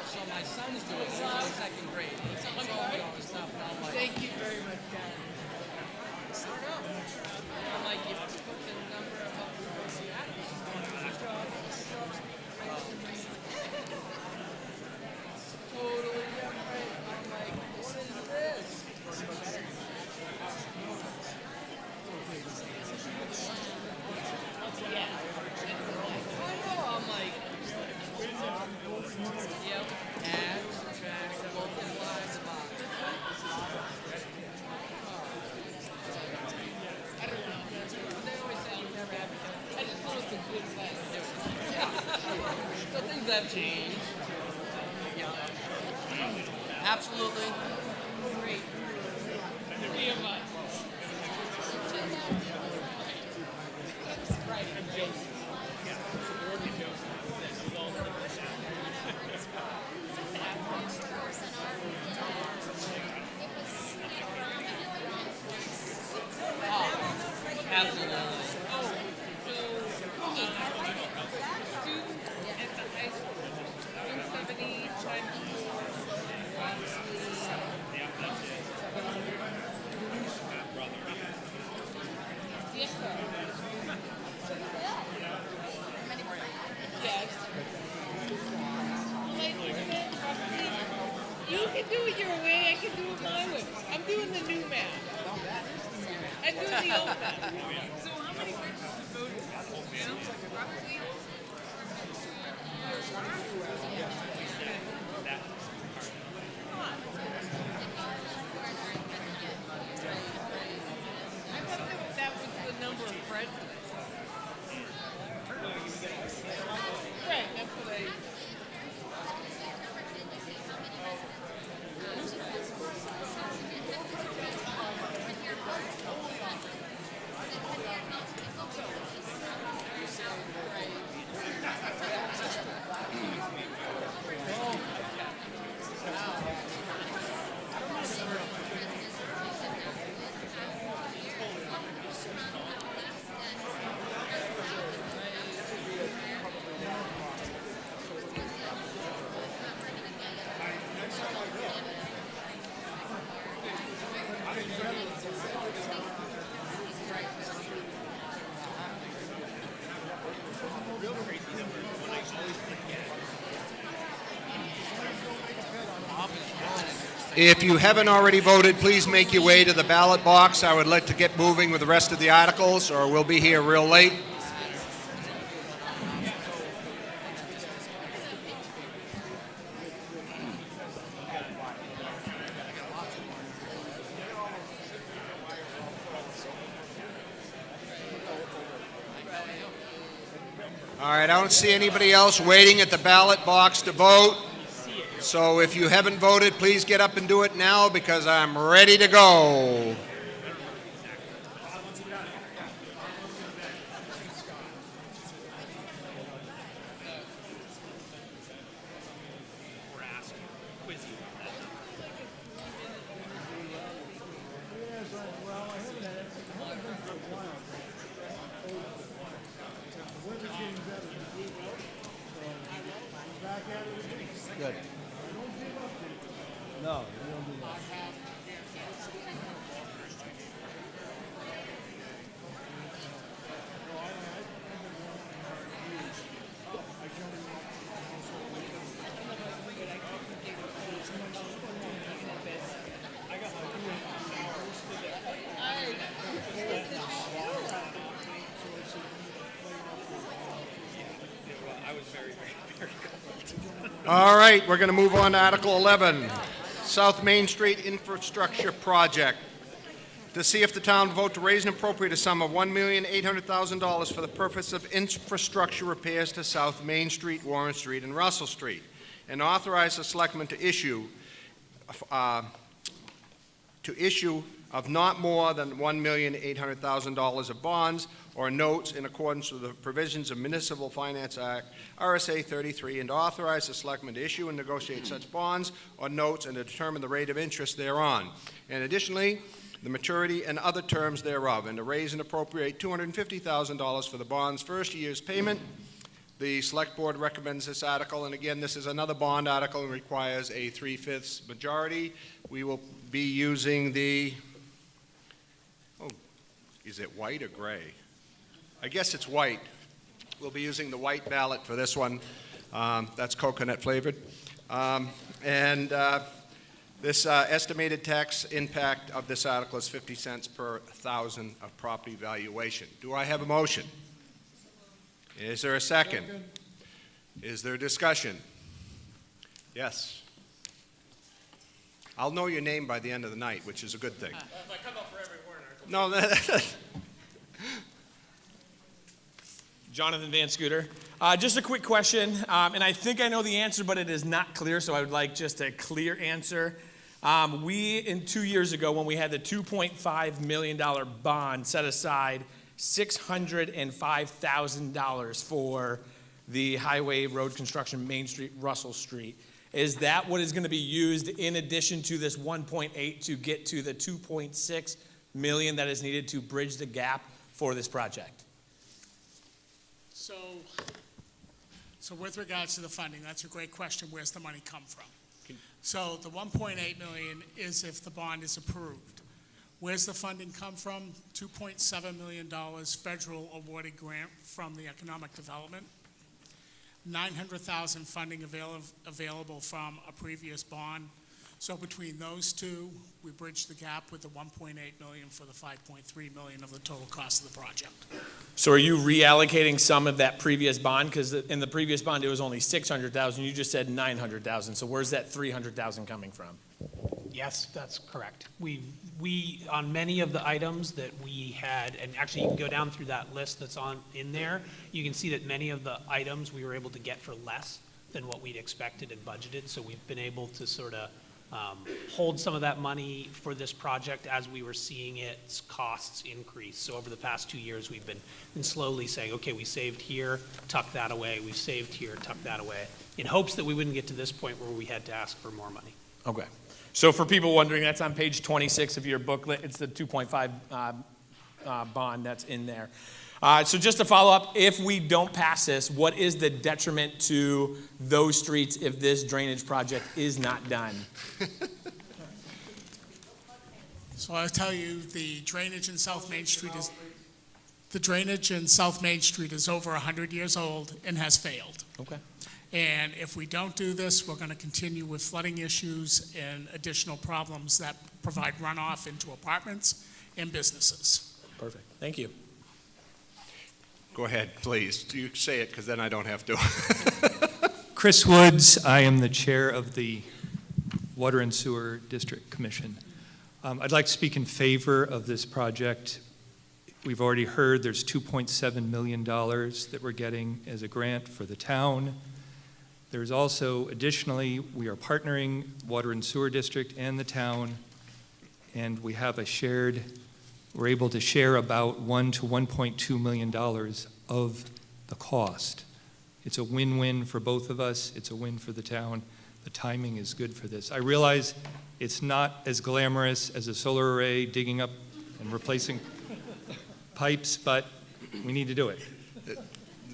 So my son's doing it. He's in second grade. He's showing me all this stuff, and I'm like, thank you very much, Dad. I'm like, you put the number of totally different. I'm like, what is this? Yeah. I know. I'm like, yep. Add, subtract, multiply, divide. I don't know. They always say you never have to. I just know it's a good way to do it. So things have changed. Yeah. Absolutely. Great. Three of us. Right. I'm joking. Absolutely. Oh, so student at the high school, 170 times 4, yes, sir. Yes. You can do it your way, I can do it my way. I'm doing the new math. I'm doing the old math. So how many persons voted? Roughly. I thought that was the number of presidents. Right, that's what I... If you haven't already voted, please make your way to the ballot box. I would like to get moving with the rest of the articles, or we'll be here real late. All right, I don't see anybody else waiting at the ballot box to vote. So if you haven't voted, please get up and do it now because I'm ready to go. Good. No, you don't do that. All right, we're going to move on to Article 11, South Main Street Infrastructure Project. To see if the town will vote to raise and appropriate a sum of $1,800,000 for the purpose of infrastructure repairs to South Main Street, Warren Street, and Russell Street. and authorize the selectmen to issue of not more than $1,800,000 of bonds or notes in accordance with the provisions of Municipal Finance Act, RSA 33, and to authorize the selectmen to issue and negotiate such bonds or notes and to determine the rate of interest thereon. And additionally, the maturity and other terms thereof, and to raise and appropriate $250,000 for the bond's first year's payment. The Select Board recommends this article, and again, this is another bond article and requires a 3/5 majority. We will be using the, is it white or gray? I guess it's white. We'll be using the white ballot for this one. That's coconut flavored. This estimated tax impact of this article is 50 cents per thousand of property valuation. Do I have a motion? Is there a second? Is there discussion? Yes. I'll know your name by the end of the night, which is a good thing. If I come up for every warrant article. No, Jonathan Van Scooter. Just a quick question, and I think I know the answer, but it is not clear, so I would like just a clear answer. We, 2 years ago, when we had the $2.5 million bond, set aside $605,000 for the highway road construction, Main Street, Russell Street. Is that what is going to be used in addition to this 1.8 to get to the 2.6 million that is needed to bridge the gap for this project? So with regards to the funding, that's a great question. Where's the money come from? So the 1.8 million is if the bond is approved. Where's the funding come from? $2.7 million federal awarded grant from the Economic Development. $900,000 funding available from a previous bond. So between those two, we bridge the gap with the 1.8 million for the 5.3 million of the total cost of the project. So are you reallocating some of that previous bond? Because in the previous bond, it was only 600,000. You just said 900,000. So where's that 300,000 coming from? Yes, that's correct. We on many of the items that we had, and actually you can go down through that list that's in there, you can see that many of the items we were able to get for less than what we'd expected and budgeted. So we've been able to sort of hold some of that money for this project as we were seeing its costs increase. So over the past 2 years, we've been slowly saying, okay, we saved here, tuck that away. We've saved here, tuck that away, in hopes that we wouldn't get to this point where we had to ask for more money. Okay. So for people wondering, that's on page 26 of your booklet. It's the 2.5 bond that's in there. So just to follow up, if we don't pass this, what is the detriment to those streets if this drainage project is not done? So I'll tell you, the drainage in South Main Street is over 100 years old and has failed. Okay. And if we don't do this, we're going to continue with flooding issues and additional problems that provide runoff into apartments and businesses. Perfect. Thank you. Go ahead, please. You say it, because then I don't have to. Chris Woods. I am the chair of the Water and Sewer District Commission. I'd like to speak in favor of this project. We've already heard there's $2.7 million that we're getting as a grant for the town. There's also, additionally, we are partnering Water and Sewer District and the town, and we have we're able to share about $1 to $1.2 million of the cost. It's a win-win for both of us. It's a win for the town. The timing is good for this. I realize it's not as glamorous as a solar array digging up and replacing pipes, but we need to do it.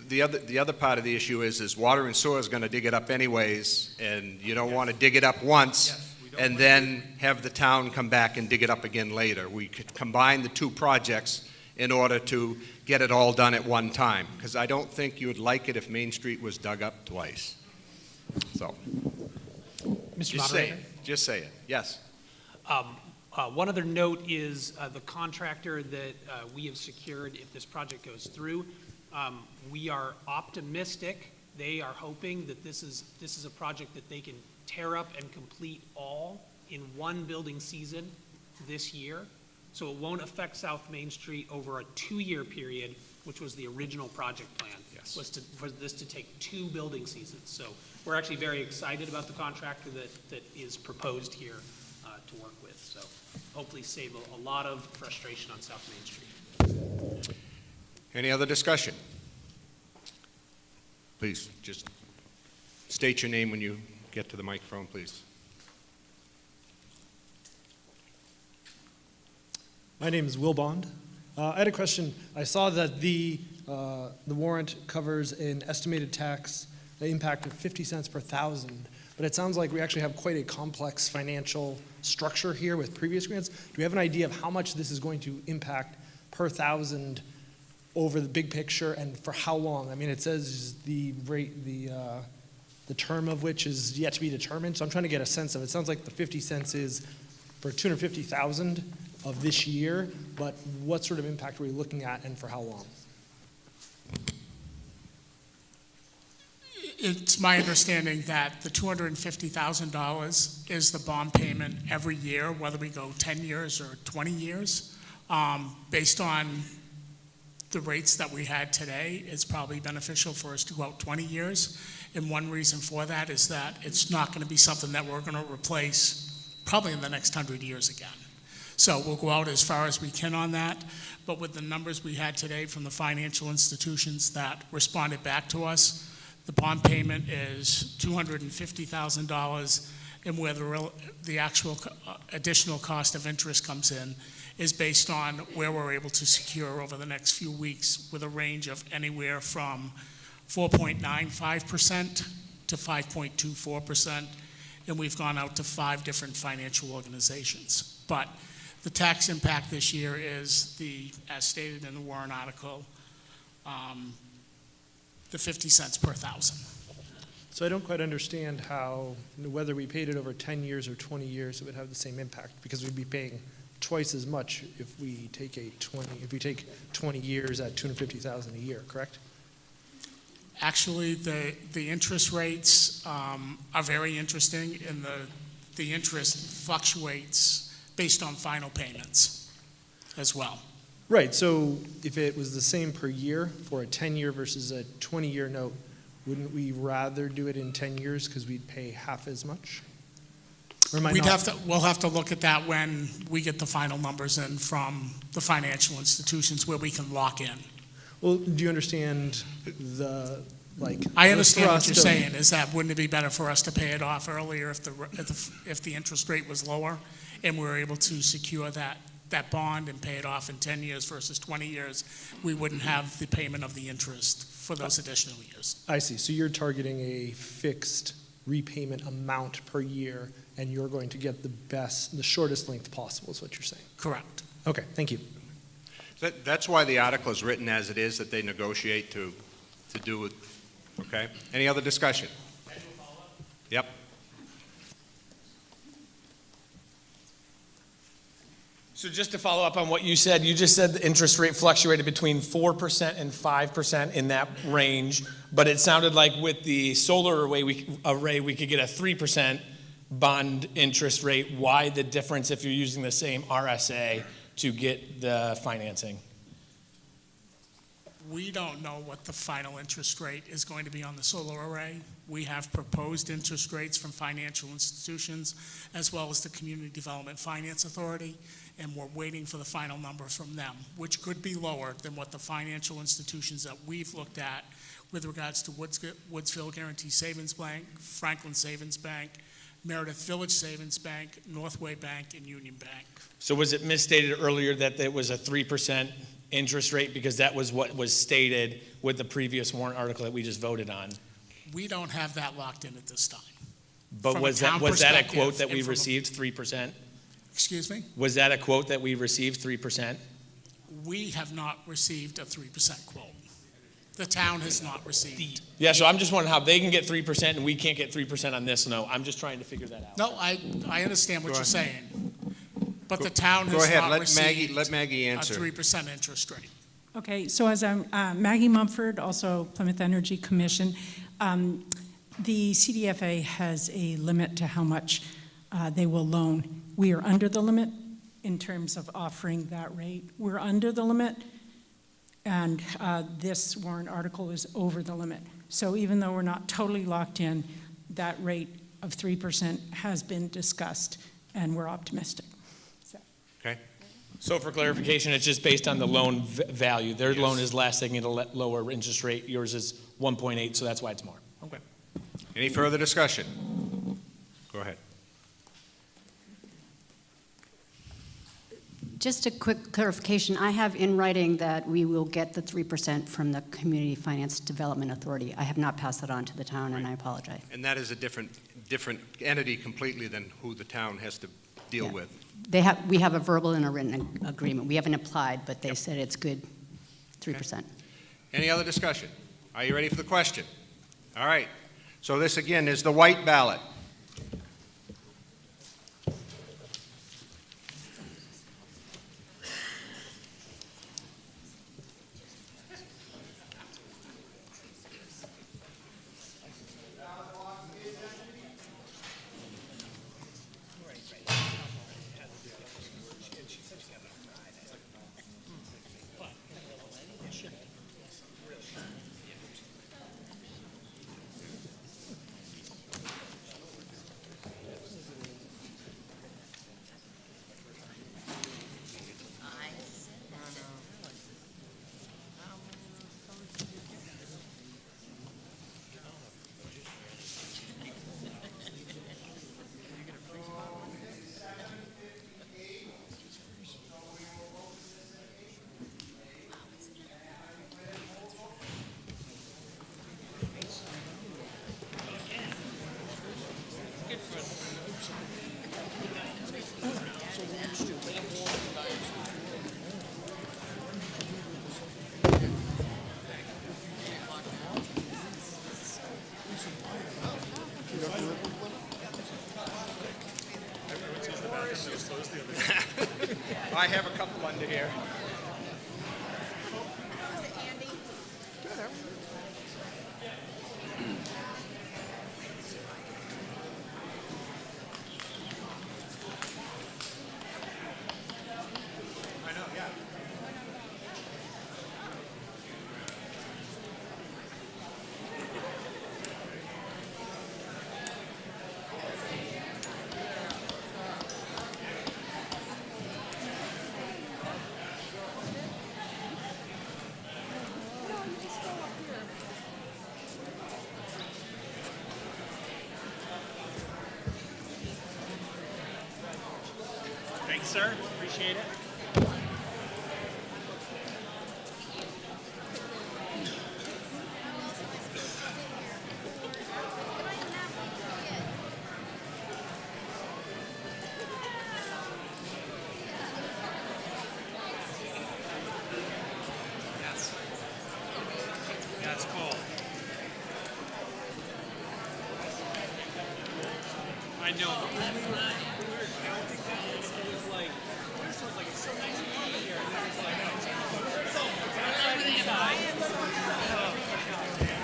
The other part of the issue is water and sewer is going to dig it up anyways, and you don't want to dig it up once and then have the town come back and dig it up again later. We could combine the two projects in order to get it all done at one time, because I don't think you would like it if Main Street was dug up twice. So, Mr. just Moderator? Just say it. Yes. One other note is the contractor that we have secured if this project goes through. We are optimistic. They are hoping that this is a project that they can tear up and complete all in one building season this year. So it won't affect South Main Street over a 2-year period, which was the original project plan. Yeah. Yes. was for this to take 2 building seasons. So we're actually very excited about the contractor that is proposed here to work with. So hopefully save a lot of frustration on South Main Street. Any other discussion? Please, just state your name when you get to the microphone, please. My name is Will Bond. I had a question. I saw that the warrant covers an estimated tax impact of 50 cents per thousand, but it sounds like we actually have quite a complex financial structure here with previous grants. Do we have an idea of how much this is going to impact per thousand over the big picture and for how long? I mean, it says the rate, the term of which is yet to be determined, so I'm trying to get a sense of it. It sounds like the 50 cents is for 250,000 of this year, but what sort of impact are we looking at and for how long? It's my understanding that the $250,000 is the bond payment every year, whether we go 10 years or 20 years. Based on the rates that we had today, it's probably beneficial for us to go out 20 years. And one reason for that is that it's not going to be something that we're going to replace probably in the next 100 years again. So we'll go out as far as we can on that. But with the numbers we had today from the financial institutions that responded back to us, the bond payment is $250,000, and where the actual additional cost of interest comes in is based on where we're able to secure over the next few weeks, with a range of anywhere from 4.95% to 5.24%, and we've gone out to 5 different financial organizations. But the tax impact this year is as stated in the warrant article, the 50 cents per thousand. So I don't quite understand how, whether we paid it over 10 years or 20 years, it would have the same impact, because we'd be paying twice as much if we take 20 years at 250,000 a year, correct? Actually, the interest rates are very interesting, and the interest fluctuates based on final payments as well. Right, so if it was the same per year for a 10-year versus a 20-year note, wouldn't we rather do it in 10 years because we'd pay half as much? Or am I not? We'll have to look at that when we get the final numbers in from the financial institutions where we can lock in. Well, do you understand I understand what you're saying, is that wouldn't it be better for us to pay it off earlier if the interest rate was lower and we were able to secure that bond and pay it off in 10 years versus 20 years, we wouldn't have the payment of the interest for those additional years. I see. So you're targeting a fixed repayment amount per year, and you're going to get the shortest length possible is what you're saying. Correct. Okay, thank you. That's why the article is written as it is, that they negotiate to do it. Okay? Any other discussion? Yep. So just to follow up on what you said, you just said the interest rate fluctuated between 4% and 5% in that range, but it sounded like with the solar array, we could get a 3% bond interest rate. Why the difference if you're using the same RSA to get the financing? We don't know what the final interest rate is going to be on the solar array. We have proposed interest rates from financial institutions as well as the Community Development Finance Authority, and we're waiting for the final number from them, which could be lower than what the financial institutions that we've looked at with regards to Woodsville Guarantee Savings Bank, Franklin Savings Bank, Meredith Village Savings Bank, Northway Bank, and Union Bank. So was it misstated earlier that it was a 3% interest rate, because that was what was stated with the previous warrant article that we just voted on? We don't have that locked in at this time. But was that a quote that we received, 3%? Excuse me? Was that a quote that we received, 3%? We have not received a 3% quote. The town has not received. Yeah, so I'm just wondering how they can get 3% and we can't get 3% on this. No, I'm just trying to figure that out. No, I understand what you're saying. But the town has not received let Maggie a answer. 3% interest rate. Okay, so as I'm Maggie Mumford, also Plymouth Energy Commission, the CDFA has a limit to how much they will loan. We are under the limit in terms of offering that rate. We're under the limit. And this warrant article is over the limit. So even though we're not totally locked in, that rate of 3% has been discussed, and we're optimistic. Okay. So for clarification, it's just based on the loan value. Their loan is less, they can get a lower interest rate. Yours is 1.8, so that's why it's more. Okay. Any further discussion? Go ahead. Just a quick clarification. I have in writing that we will get the 3% from the Community Finance Development Authority. I have not passed that on to the town, and I apologize. And that is a different entity completely than who the town has to deal with. We have a verbal and a written agreement. We haven't applied, but they said it's good, 3%. Okay. Any other discussion? Are you ready for the question? All right. So this again is the white ballot. I have a couple under here. Thanks, sir. Appreciate it. That's cool. I know.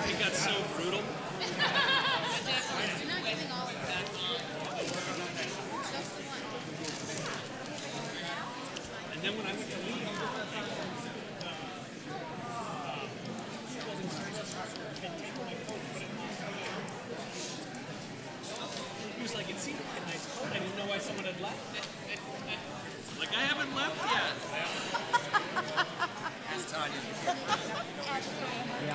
It got so brutal. And then when I went to leave, he was like, it seemed like a nice coat. I didn't know why someone had left. Like, I haven't left yet. That's Tanya. Yeah.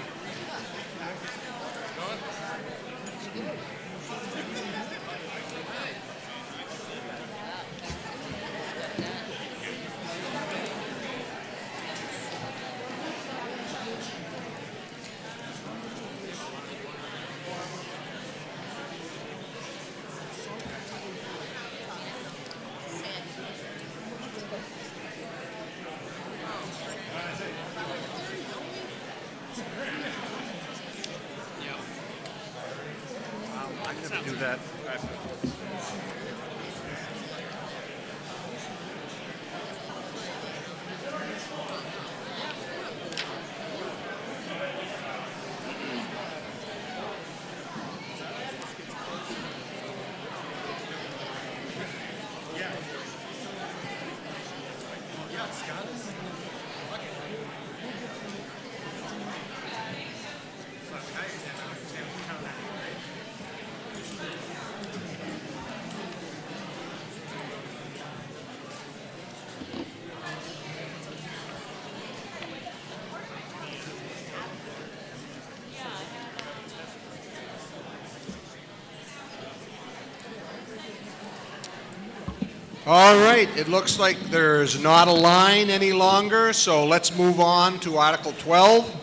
All right, it looks like there's not a line any longer, so let's move on to Article 12.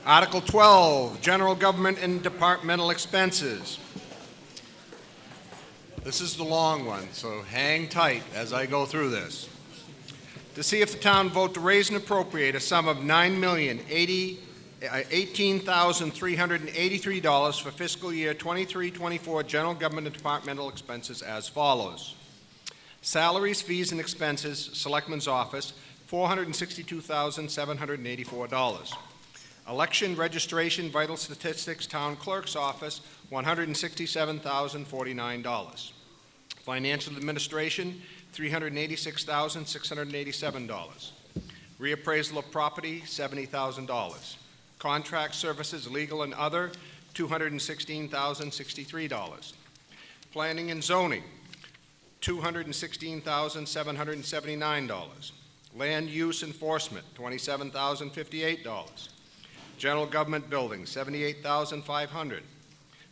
Article 12, General Government and Departmental Expenses. This is the long one, so hang tight as I go through this. To see if the town vote to raise and appropriate a sum of $18,383 for fiscal year 23-24 general government and departmental expenses as follows. Salaries, fees, and expenses, Selectman's Office, $462,784. Election, registration, vital statistics, Town Clerk's Office, $167,049. Financial administration, $386,687. Reappraisal of property, $70,000. Contract services, legal and other, $216,063. Planning and zoning, $216,779. Land use enforcement, $27,058. General government buildings, $78,500.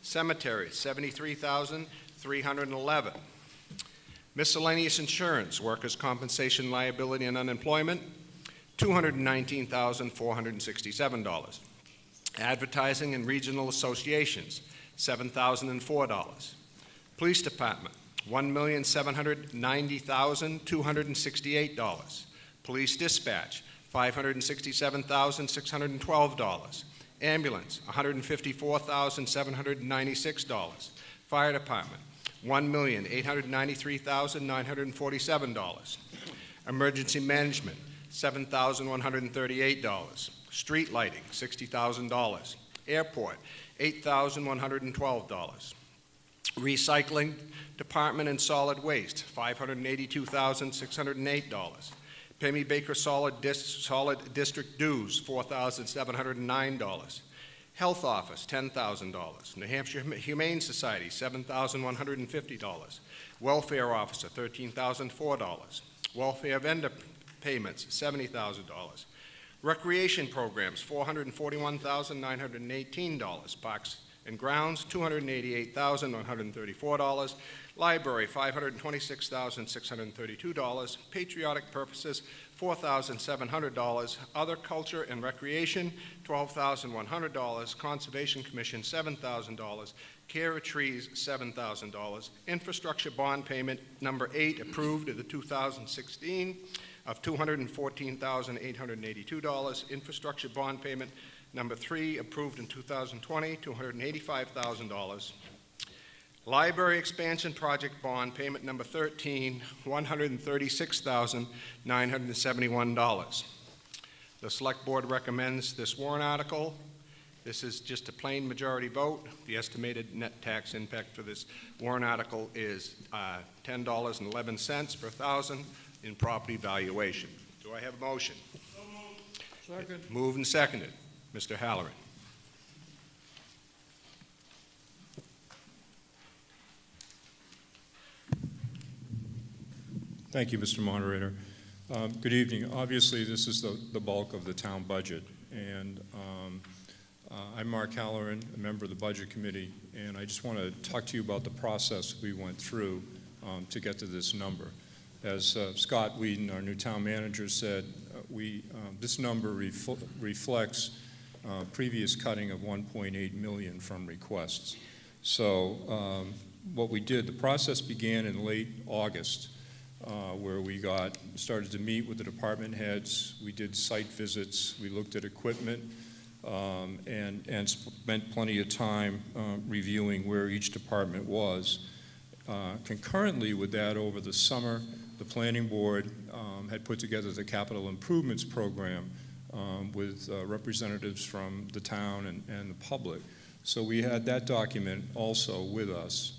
Cemeteries, $73,311. Miscellaneous insurance, workers' compensation, liability, and unemployment, $219,467. Advertising and regional associations, $7,004. Police department, $1,790,268. Police dispatch, $567,612. Ambulance, $154,796. Fire department, $1,893,947. Emergency management, $7,138. Street lighting, $60,000. Airport, $8,112. Recycling department and solid waste, $582,608. Pemmy Baker solid district dues, $4,709. Health office, $10,000. New Hampshire Humane Society, $7,150. Welfare officer, $13,004. Welfare vendor payments, $70,000. Recreation programs, $441,918. Parks and grounds, $288,134. Library, $526,632. Patriotic purposes, $4,700. Other culture and recreation, $12,100. Conservation Commission, $7,000. Care of trees, $7,000. Infrastructure bond payment number 8, approved at the 2016 of $214,882. Infrastructure bond payment number 3, approved in 2020, $285,000. Library expansion project bond payment number 13, $136,971. The Select Board recommends this warrant article. This is just a plain majority vote. The estimated net tax impact for this warrant article is $10.11 per thousand in property valuation. Do I have a motion? So moved. Second. Moved and seconded. Mr. Halloran. Thank you, Mr. Moderator. Good evening. Obviously, this is the bulk of the town budget, and I'm Mark Halloran, a member of the Budget Committee, and I just want to talk to you about the process we went through to get to this number. As Scott Whedon, our new town manager, said, this number reflects previous cutting of $1.8 million from requests. So what we did, the process began in late August, where we started to meet with the department heads. We did site visits. We looked at equipment and spent plenty of time reviewing where each department was. Concurrently with that, over the summer, the planning board had put together the capital improvements program with representatives from the town and the public. So we had that document also with us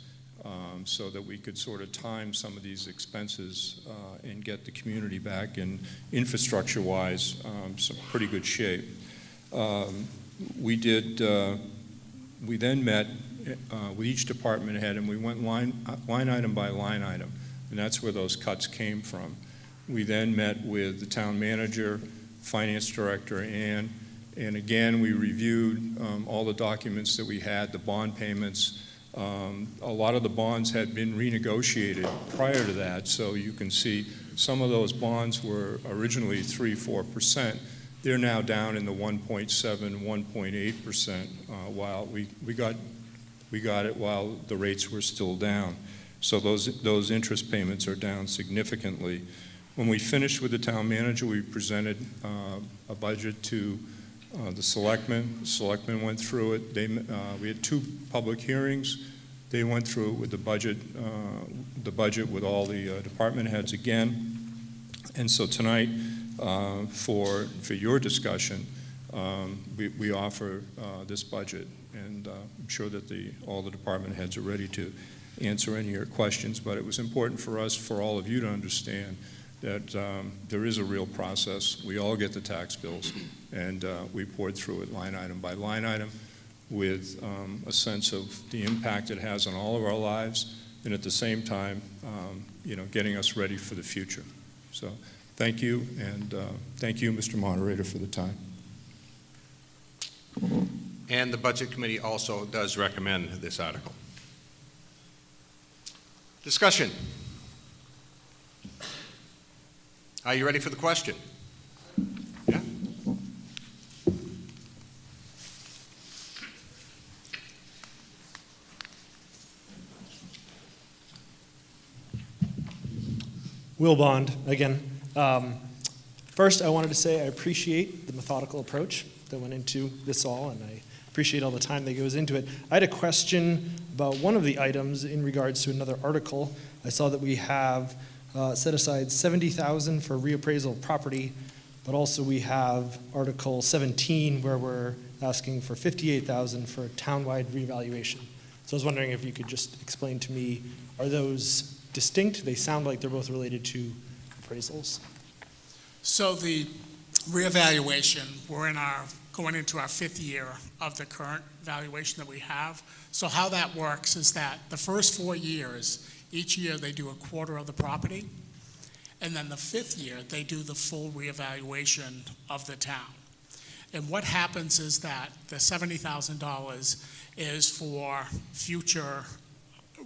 so that we could sort of time some of these expenses and get the community back in infrastructure-wise some pretty good shape. We then met with each department head, and we went line item by line item, and that's where those cuts came from. We then met with the town manager, finance director, and again, we reviewed all the documents that we had, the bond payments, A lot of the bonds had been renegotiated prior to that, so you can see some of those bonds were originally 3-4%. They're now down in the 1.7, 1.8%, while we got it while the rates were still down. So those interest payments are down significantly. When we finished with the town manager, we presented a budget to the selectmen. The selectmen went through it. We had 2 public hearings. They went through it with the budget with all the department heads again. And so tonight, for your discussion, we offer this budget, and I'm sure that all the department heads are ready to answer any of your questions. But it was important for us, for all of you to understand that there is a real process. We all get the tax bills, and we poured through it line item by line item with a sense of the impact it has on all of our lives, and at the same time, getting us ready for the future. So thank you, and thank you, Mr. Moderator, for the time. And the Budget Committee also does recommend this article. Discussion. Are you ready for the question? Yeah. Will Bond, again. First, I wanted to say I appreciate the methodical approach that went into this all, and I appreciate all the time that goes into it. I had a question about one of the items in regards to another article. I saw that we have set aside $70,000 for reappraisal of property, but also we have Article 17 where we're asking for $58,000 for a townwide reevaluation. So I was wondering if you could just explain to me, are those distinct? They sound like they're both related to appraisals. So the reevaluation, we're going into our 5th year of the current valuation that we have. So how that works is that the first 4 years, each year they do a quarter of the property, and then the 5th year they do the full reevaluation of the town. And what happens is that the $70,000 is for future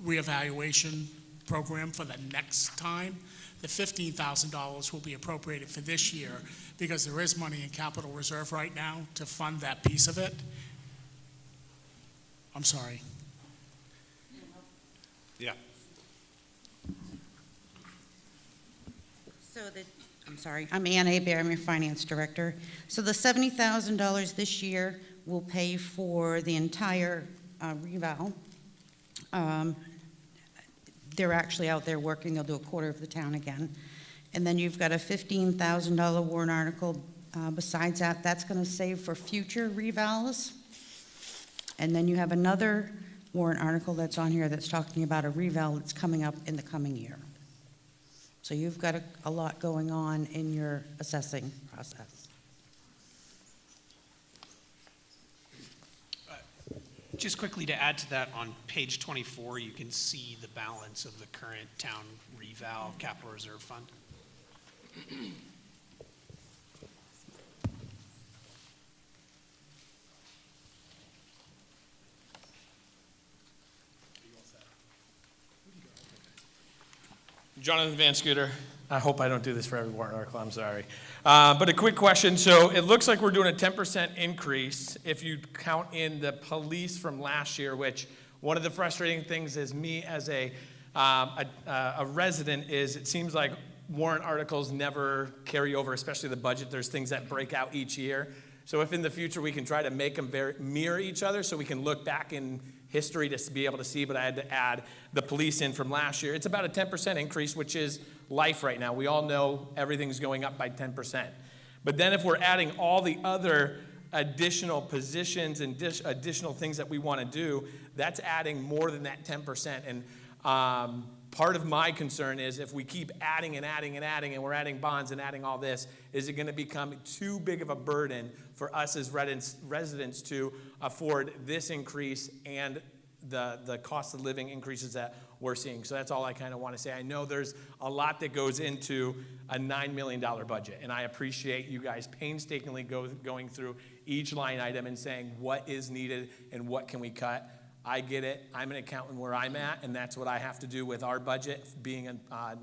reevaluation program for the next time. The $15,000 will be appropriated for this year because there is money in capital reserve right now to fund that piece of it. I'm sorry. Yeah. I'm sorry, I'm Ann Aber, I'm your finance director. So the $70,000 this year will pay for the entire reval. They're actually out there working, they'll do a quarter of the town again. And then you've got a $15,000 warrant article besides that. That's going to save for future revals. And then you have another warrant article that's on here that's talking about a reval that's coming up in the coming year. So you've got a lot going on in your assessing process. Just quickly to add to that, on page 24, you can see the balance of the current town reval capital reserve fund. Jonathan Van Scooter. I hope I don't do this for every warrant article, I'm sorry. But a quick question. So it looks like we're doing a 10% increase if you count in the police from last year, which one of the frustrating things is me as a resident is it seems like warrant articles never carry over, especially the budget. There's things that break out each year. So if in the future we can try to make them mirror each other so we can look back in history to be able to see, but I had to add the police in from last year. It's about a 10% increase, which is life right now. We all know everything's going up by 10%. But then if we're adding all the other additional positions and additional things that we want to do, that's adding more than that 10%. And part of my concern is if we keep adding and adding and adding, and we're adding bonds and adding all this, is it going to become too big of a burden for us as residents to afford this increase and the cost of living increases that we're seeing? So that's all I kind of want to say. I know there's a lot that goes into a $9 million budget, and I appreciate you guys painstakingly going through each line item and saying what is needed and what can we cut. I get it. I'm an accountant where I'm at, and that's what I have to do with our budget, being a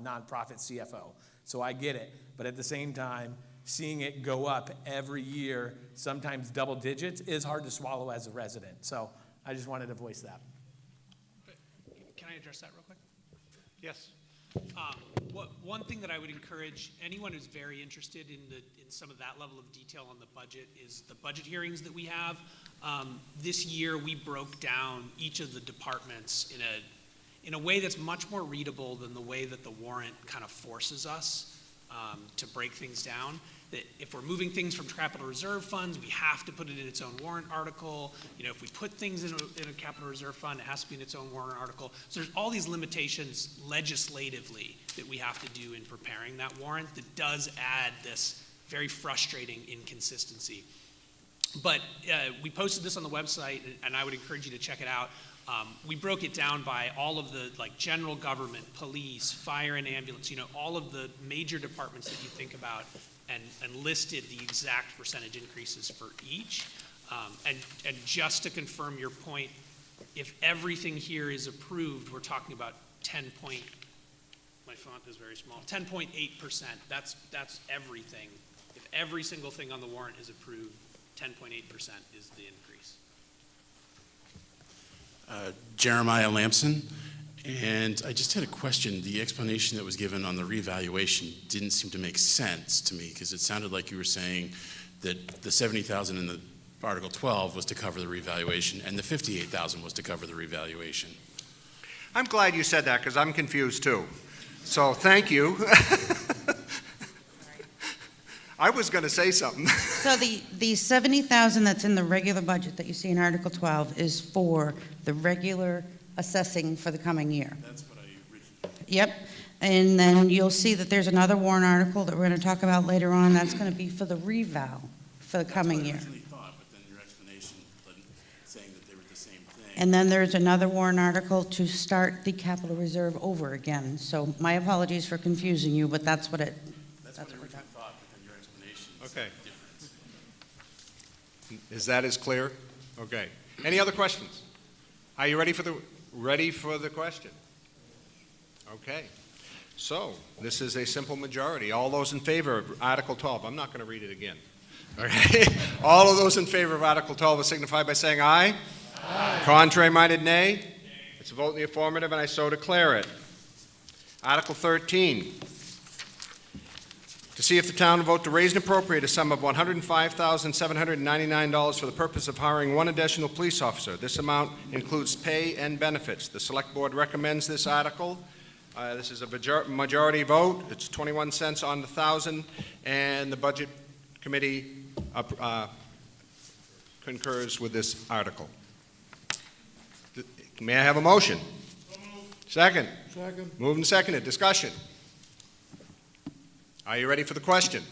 nonprofit CFO. So I get it. But at the same time, seeing it go up every year, sometimes double digits, is hard to swallow as a resident. So I just wanted to voice that. Can I address that real quick? Yes. One thing that I would encourage anyone who's very interested in some of that level of detail on the budget is the budget hearings that we have. This year we broke down each of the departments in a way that's much more readable than the way that the warrant kind of forces us to break things down. That if we're moving things from capital reserve funds, we have to put it in its own warrant article. You know, if we put things in a capital reserve fund, it has to be in its own warrant article. So there's all these limitations legislatively that we have to do in preparing that warrant that does add this very frustrating inconsistency. But we posted this on the website, and I would encourage you to check it out. We broke it down by all of the general government, police, fire and ambulance, all of the major departments that you think about, and listed the exact percentage increases for each. And just to confirm your point, if everything here is approved, we're talking about 10 point, my font is very small, 10.8%. That's everything. If every single thing on the warrant is approved, 10.8% is the increase. Jeremiah Lamson, and I just had a question. The explanation that was given on the revaluation didn't seem to make sense to me, because it sounded like you were saying that the $70,000 in the Article 12 was to cover the revaluation, and the $58,000 was to cover the revaluation. I'm glad you said that, because I'm confused too. So thank you. I was going to say something. So the $70,000 that's in the regular budget that you see in Article 12 is for the regular assessing for the coming year. That's what I originally. Yep. And then you'll see that there's another warrant article that we're going to talk about later on. That's going to be for the reval for the coming year. That's what I originally thought, but then your explanation saying that they were the same thing. And then there's another warrant article to start the capital reserve over again. So my apologies for confusing you, but that's what it. That's what I originally thought, but then your explanation is Okay. different. Is that as clear? Okay. Any other questions? Are you ready for the question? Okay. So this is a simple majority. All those in favor of Article 12. I'm not going to read it again. Okay. All of those in favor of Article 12 will signify by saying aye. Aye. Contrary-minded, nay. It's a vote in the affirmative, and I so declare it. Article 13. To see if the town will vote to raise and appropriate a sum of $105,799 for the purpose of hiring one additional police officer. This amount includes pay and benefits. The Select Board recommends this article. This is a majority vote. It's 21 cents on the thousand, and the Budget Committee concurs with this article. May I have a motion? Second. Second. Moved and seconded. Discussion. Are you ready for the question?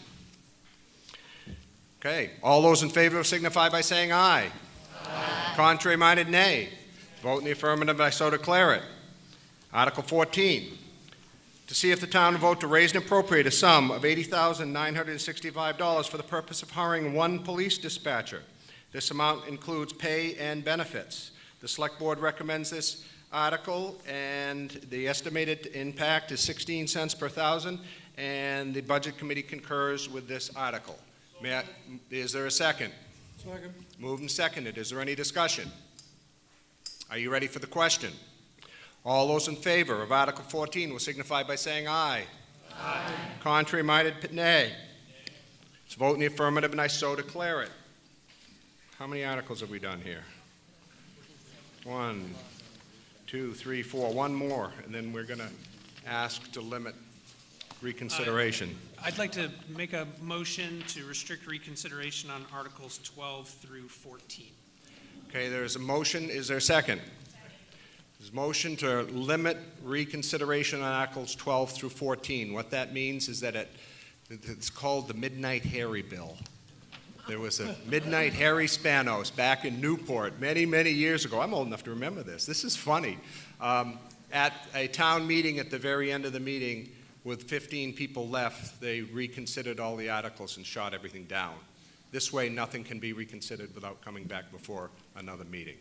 Okay. All those in favor signify by saying aye. Aye. Contrary-minded, nay. Vote in the affirmative, I so declare it. Article 14. To see if the town will vote to raise and appropriate a sum of $80,965 for the purpose of hiring one police dispatcher. This amount includes pay and benefits. The Select Board recommends this article, and the estimated impact is 16 cents per thousand, and the Budget Committee concurs with this article. Is there a second? Second. Moved and seconded. Is there any discussion? Are you ready for the question? All those in favor of Article 14 will signify by saying aye. Aye. Contrary-minded, nay. It's a vote in the affirmative, and I so declare it. How many articles have we done here? 1, 2, 3, 4. One more, and then we're going to ask to limit reconsideration. I'd like to make a motion to restrict reconsideration on Articles 12 through 14. Okay, there's a motion. Is there a second? There's a motion to limit reconsideration on Articles 12 through 14. What that means is that it's called the Midnight Harry Bill. There was a Midnight Harry Spanos back in Newport many, many years ago. I'm old enough to remember this. This is funny. At a town meeting, at the very end of the meeting, with 15 people left, they reconsidered all the articles and shot everything down. This way, nothing can be reconsidered without coming back before another meeting.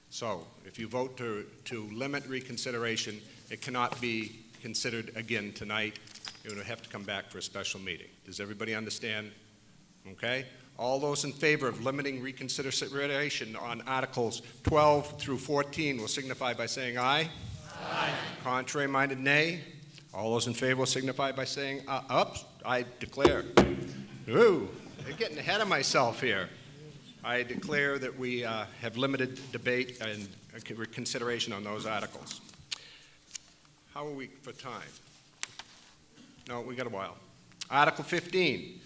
So if you vote to limit reconsideration, it cannot be considered again tonight. It would have to come back for a special meeting. Does everybody understand? Okay? All those in favor of limiting reconsideration on Articles 12 through 14 will signify by saying aye. Aye. Contrary-minded, nay. All those in favor will signify by saying up. I declare. Ooh, I'm getting ahead of myself here. I declare that we have limited debate and consideration on those articles. How are we for time? No, we got a while. Article 15,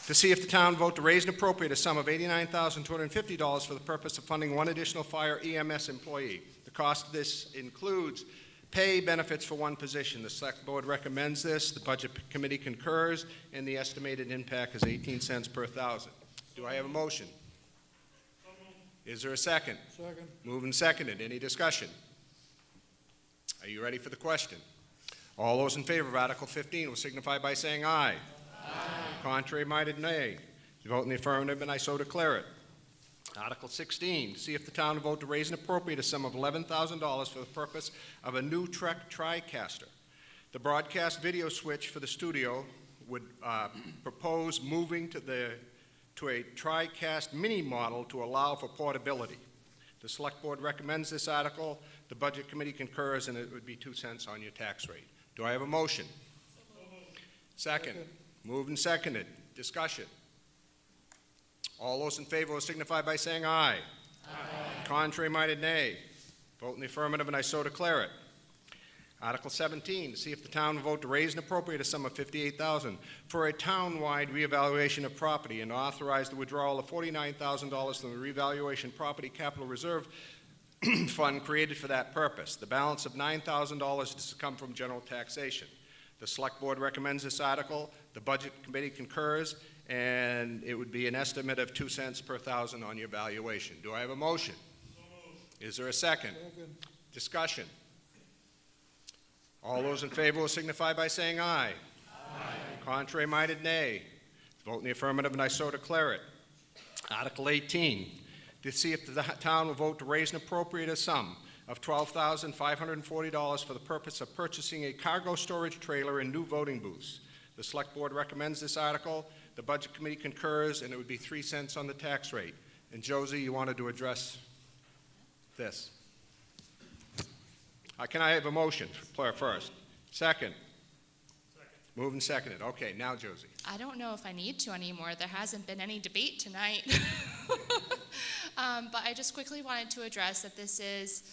to see if the town vote to raise and appropriate a sum of $89,250 for the purpose of funding one additional fire EMS employee. The cost of this includes pay benefits for one position. The Select Board recommends this. The Budget Committee concurs, and the estimated impact is 18 cents per thousand. Do I have a motion? Is there a second? Second. Moved and seconded. Any discussion? Are you ready for the question? All those in favor of Article 15 will signify by saying aye. Aye. Contrary-minded, nay. You vote in the affirmative, and I so declare it. Article 16, see if the town will vote to raise and appropriate a sum of $11,000 for the purpose of a new Trek TriCaster. The broadcast video switch for the studio would propose moving to a TriCast mini model to allow for portability. The Select Board recommends this article. The Budget Committee concurs, and it would be 2 cents on your tax rate. Do I have a motion? Second. Moved and seconded. Discussion. All those in favor will signify by saying aye. Aye. Contrary-minded, nay. Vote in the affirmative, and I so declare it. Article 17, to see if the town will vote to raise and appropriate a sum of $58,000 for a town-wide reevaluation of property and authorize the withdrawal of $49,000 from the revaluation property capital reserve fund created for that purpose. The balance of $9,000 is to come from general taxation. The Select Board recommends this article. The Budget Committee concurs, and it would be an estimate of 2 cents per thousand on your valuation. Do I have a motion? Is there a second? Discussion. All those in favor will signify by saying aye. Aye. Contrary-minded, nay. Vote in the affirmative, and I so declare it. Article 18, to see if the town will vote to raise and appropriate a sum of $12,540 for the purpose of purchasing a cargo storage trailer and new voting booths. The Select Board recommends this article. The Budget Committee concurs, and it would be 3 cents on the tax rate. And Josie, you wanted to address this. Can I have a motion first? Second. Moved and seconded. Okay, now Josie. I don't know if I need to anymore. There hasn't been any debate tonight. But I just quickly wanted to address that this is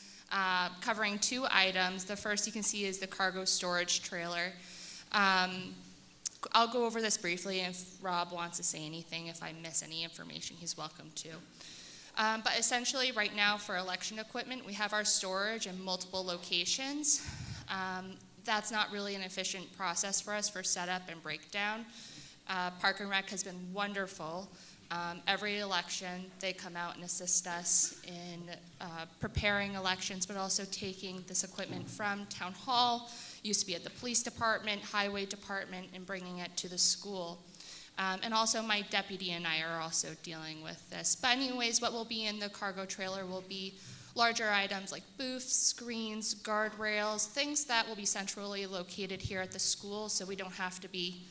covering 2 items. The first you can see is the cargo storage trailer. I'll go over this briefly, and if Rob wants to say anything, if I miss any information, he's welcome to. But essentially, right now for election equipment, we have our storage in multiple locations. That's not really an efficient process for us for setup and breakdown. Park and Rec has been wonderful. Every election, they come out and assist us in preparing elections, but also taking this equipment from Town Hall, used to be at the police department, highway department, and bringing it to the school. And also my deputy and I are also dealing with this. But anyways, what will be in the cargo trailer will be larger items like booths, screens, guardrails, things that will be centrally located here at the school, so we don't have to be,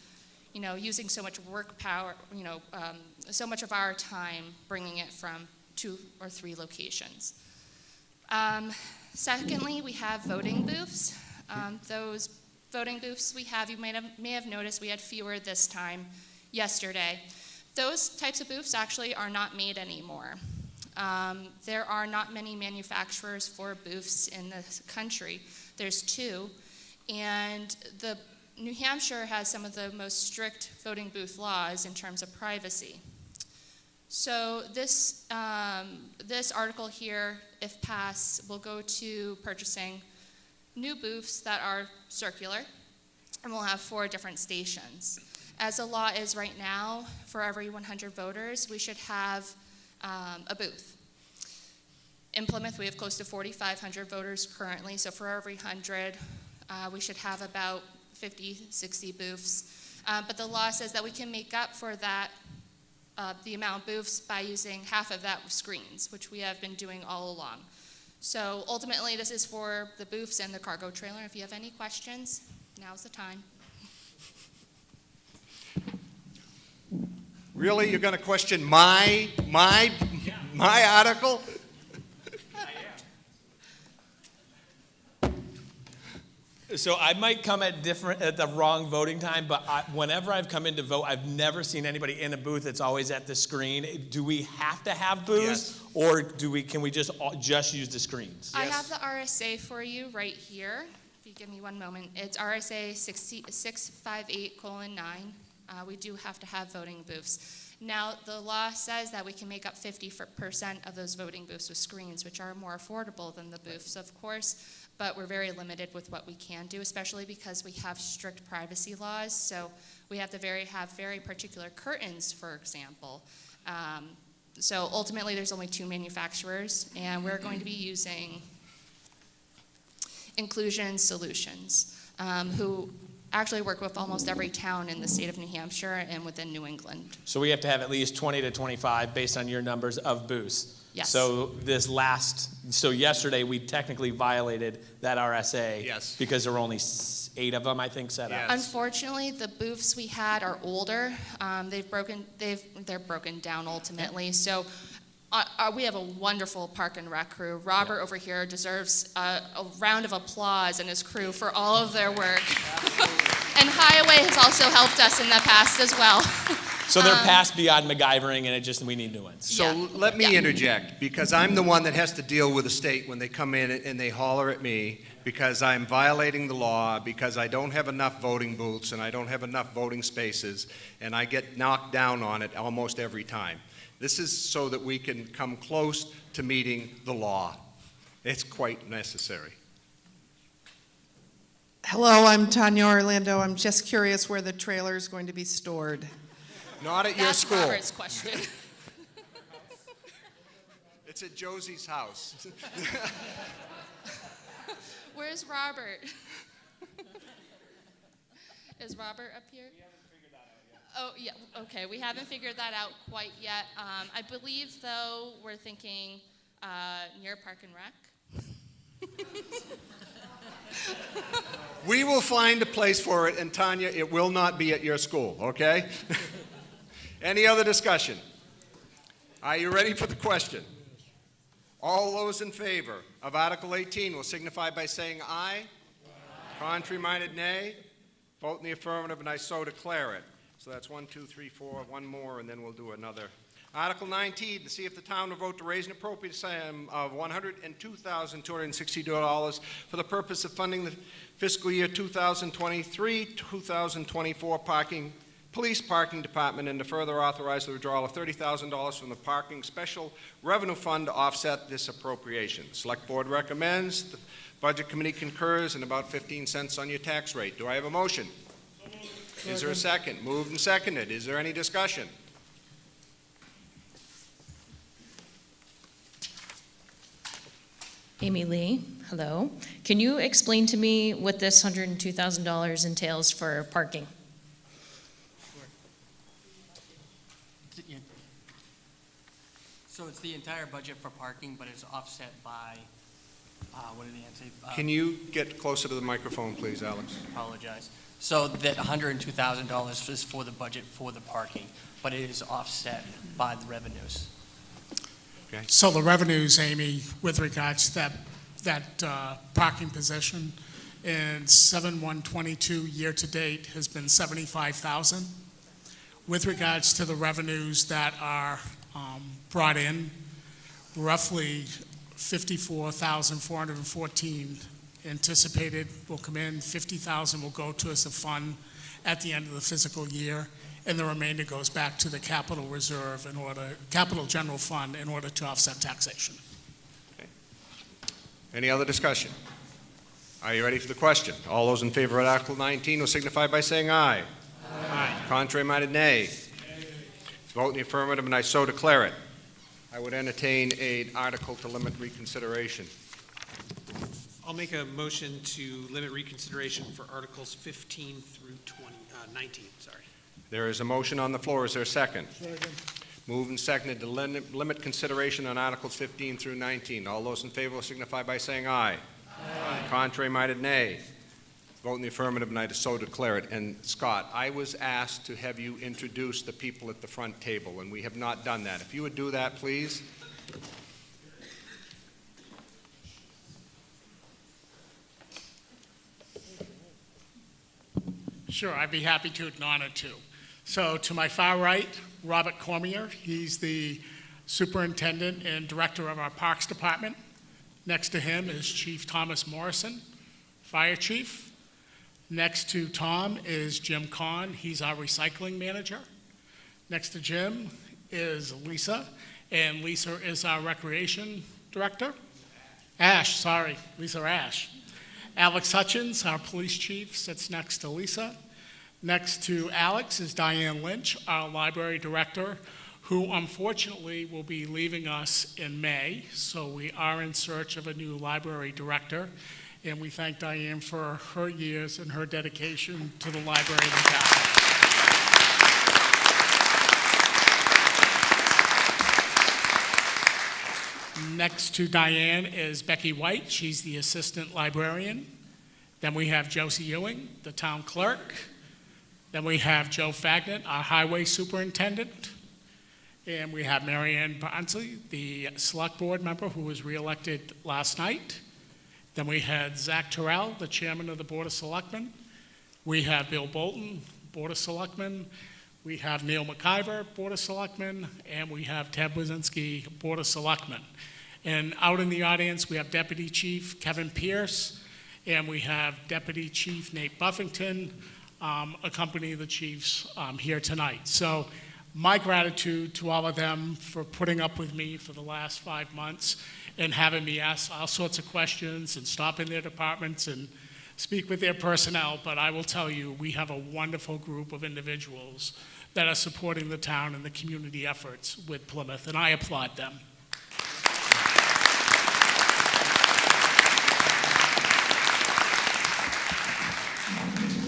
using so much work power, so much of our time bringing it from 2 or 3 locations. Secondly, we have voting booths. Those voting booths we have, you may have noticed we had fewer this time yesterday. Those types of booths actually are not made anymore. There are not many manufacturers for booths in the country. There's 2, and New Hampshire has some of the most strict voting booth laws in terms of privacy. So this article here, if passed, will go to purchasing new booths that are circular, and we'll have 4 different stations. As the law is right now, for every 100 voters, we should have a booth. In Plymouth, we have close to 4,500 voters currently, so for every 100, we should have about 50, 60 booths. But the law says that we can make up for that, the amount of booths by using half of that with screens, which we have been doing all along. So ultimately, this is for the booths and the cargo trailer. If you have any questions, now's the time. Really? You're going to question my article? So I might come at the wrong voting time, but whenever I've come in to vote, I've never seen anybody in a booth. It's always at the screen. Do we have to have booths, or can we just use the screens? I have the RSA for you right here. If you give me one moment, it's RSA 658:9. We do have to have voting booths. Now, the law says that we can make up 50% of those voting booths with screens, which are more affordable than the booths, of course. But we're very limited with what we can do, especially because we have strict privacy laws. So we have to have very particular curtains, for example. So ultimately, there's only 2 manufacturers, and we're going to be using Inclusion Solutions, who actually work with almost every town in the state of New Hampshire and within New England. So we have to have at least 20 to 25, based on your numbers, of booths. Yes. So yesterday we technically violated that RSA. Yes. Because there were only 8 of them, I think, set up. Unfortunately, the booths we had are older. They're broken down ultimately. So we have a wonderful park and rec crew. Robert over here deserves a round of applause and his crew for all of their work. And Highway has also helped us in the past as well. So they're past beyond MacGyvering, and we need new ones. So let me interject, because I'm the one that has to deal with the state when they come in and they holler at me because I'm violating the law, because I don't have enough voting booths and I don't have enough voting spaces, and I get knocked down on it almost every time. This is so that we can come close to meeting the law. It's quite necessary. Hello, I'm Tanya Orlando. I'm just curious where the trailer is going to be stored. Not at your school. That's Robert's question. It's at Josie's house. Where's Robert? Is Robert up here? We haven't figured that out yet. Oh, yeah, okay, we haven't figured that out quite yet. I believe, though, we're thinking near Park and Rec. We will find a place for it, and Tanya, it will not be at your school, okay? Any other discussion? Are you ready for the question? All those in favor of Article 18 will signify by saying aye. Contrary-minded, nay. Vote in the affirmative, and I so declare it. So that's 1, 2, 3, 4, one more, and then we'll do another. Article 19, to see if the town will vote to raise an appropriate sum of $102,262 for the purpose of funding the fiscal year 2023-2024 police parking department, and to further authorize the withdrawal of $30,000 from the parking special revenue fund to offset this appropriation. The Select Board recommends, the Budget Committee concurs, and about 15 cents on your tax rate. Do I have a motion? Is there a second? Moved and seconded. Is there any discussion? Amy Lee, hello. Can you explain to me what this $102,000 entails for parking? So it's the entire budget for parking, but it's offset by, what did Ann say? Can you get closer to the microphone, please, Alex? Apologize. So that $102,000 is for the budget for the parking, but it is offset by the revenues. Okay. So the revenues, Amy, with regards to that parking position in 7/1/22 year-to-date has been $75,000. With regards to the revenues that are brought in, roughly $54,414 anticipated will come in, $50,000 will go to as a fund at the end of the fiscal year, and the remainder goes back to the capital reserve capital general fund in order to offset taxation. Okay. Any other discussion? Are you ready for the question? All those in favor of Article 19 will signify by saying aye. Aye. Contrary-minded, nay. Vote in the affirmative, and I so declare it. I would entertain an article to limit reconsideration. I'll make a motion to limit reconsideration for Articles 15 through 19. There is a motion on the floor. Is there a second? Second. Moved and seconded to limit consideration on Articles 15 through 19. All those in favor will signify by saying aye. Aye. Contrary-minded, nay. Vote in the affirmative, and I so declare it. And Scott, I was asked to have you introduce the people at the front table, and we have not done that. If you would do that, please. Sure, I'd be happy to and honored to. So to my far right, Robert Cormier. He's the superintendent and director of our Parks Department. Next to him is Chief Thomas Morrison, fire chief. Next to Tom is Jim Kahn. He's our recycling manager. Next to Jim is Lisa, and Lisa is our recreation director. Lisa Ash. Alex Hutchins, our police chief, sits next to Lisa. Next to Alex is Diane Lynch, our library director, who unfortunately will be leaving us in May. So we are in search of a new library director. And we thank Diane for her years and her dedication to the library of the town. Next to Diane is Becky White. She's the assistant librarian. Then we have Josie Ewing, the town clerk. Then we have Joe Fagnet, our highway superintendent. And we have Marianne Barnsley, the select board member who was reelected last night. Then we had Zach Terrell, the chairman of the Board of Selectmen. We have Bill Bolton, Board of Selectmen. We have Neil McIver, Board of Selectmen. And we have Ted Wazinski, Board of Selectmen. And out in the audience, we have Deputy Chief Kevin Pierce, and we have Deputy Chief Nate Buffington, accompanying the chiefs here tonight. So my gratitude to all of them for putting up with me for the last 5 months and having me ask all sorts of questions and stop in their departments and speak with their personnel. But I will tell you, we have a wonderful group of individuals that are supporting the town and the community efforts with Plymouth, and I applaud them.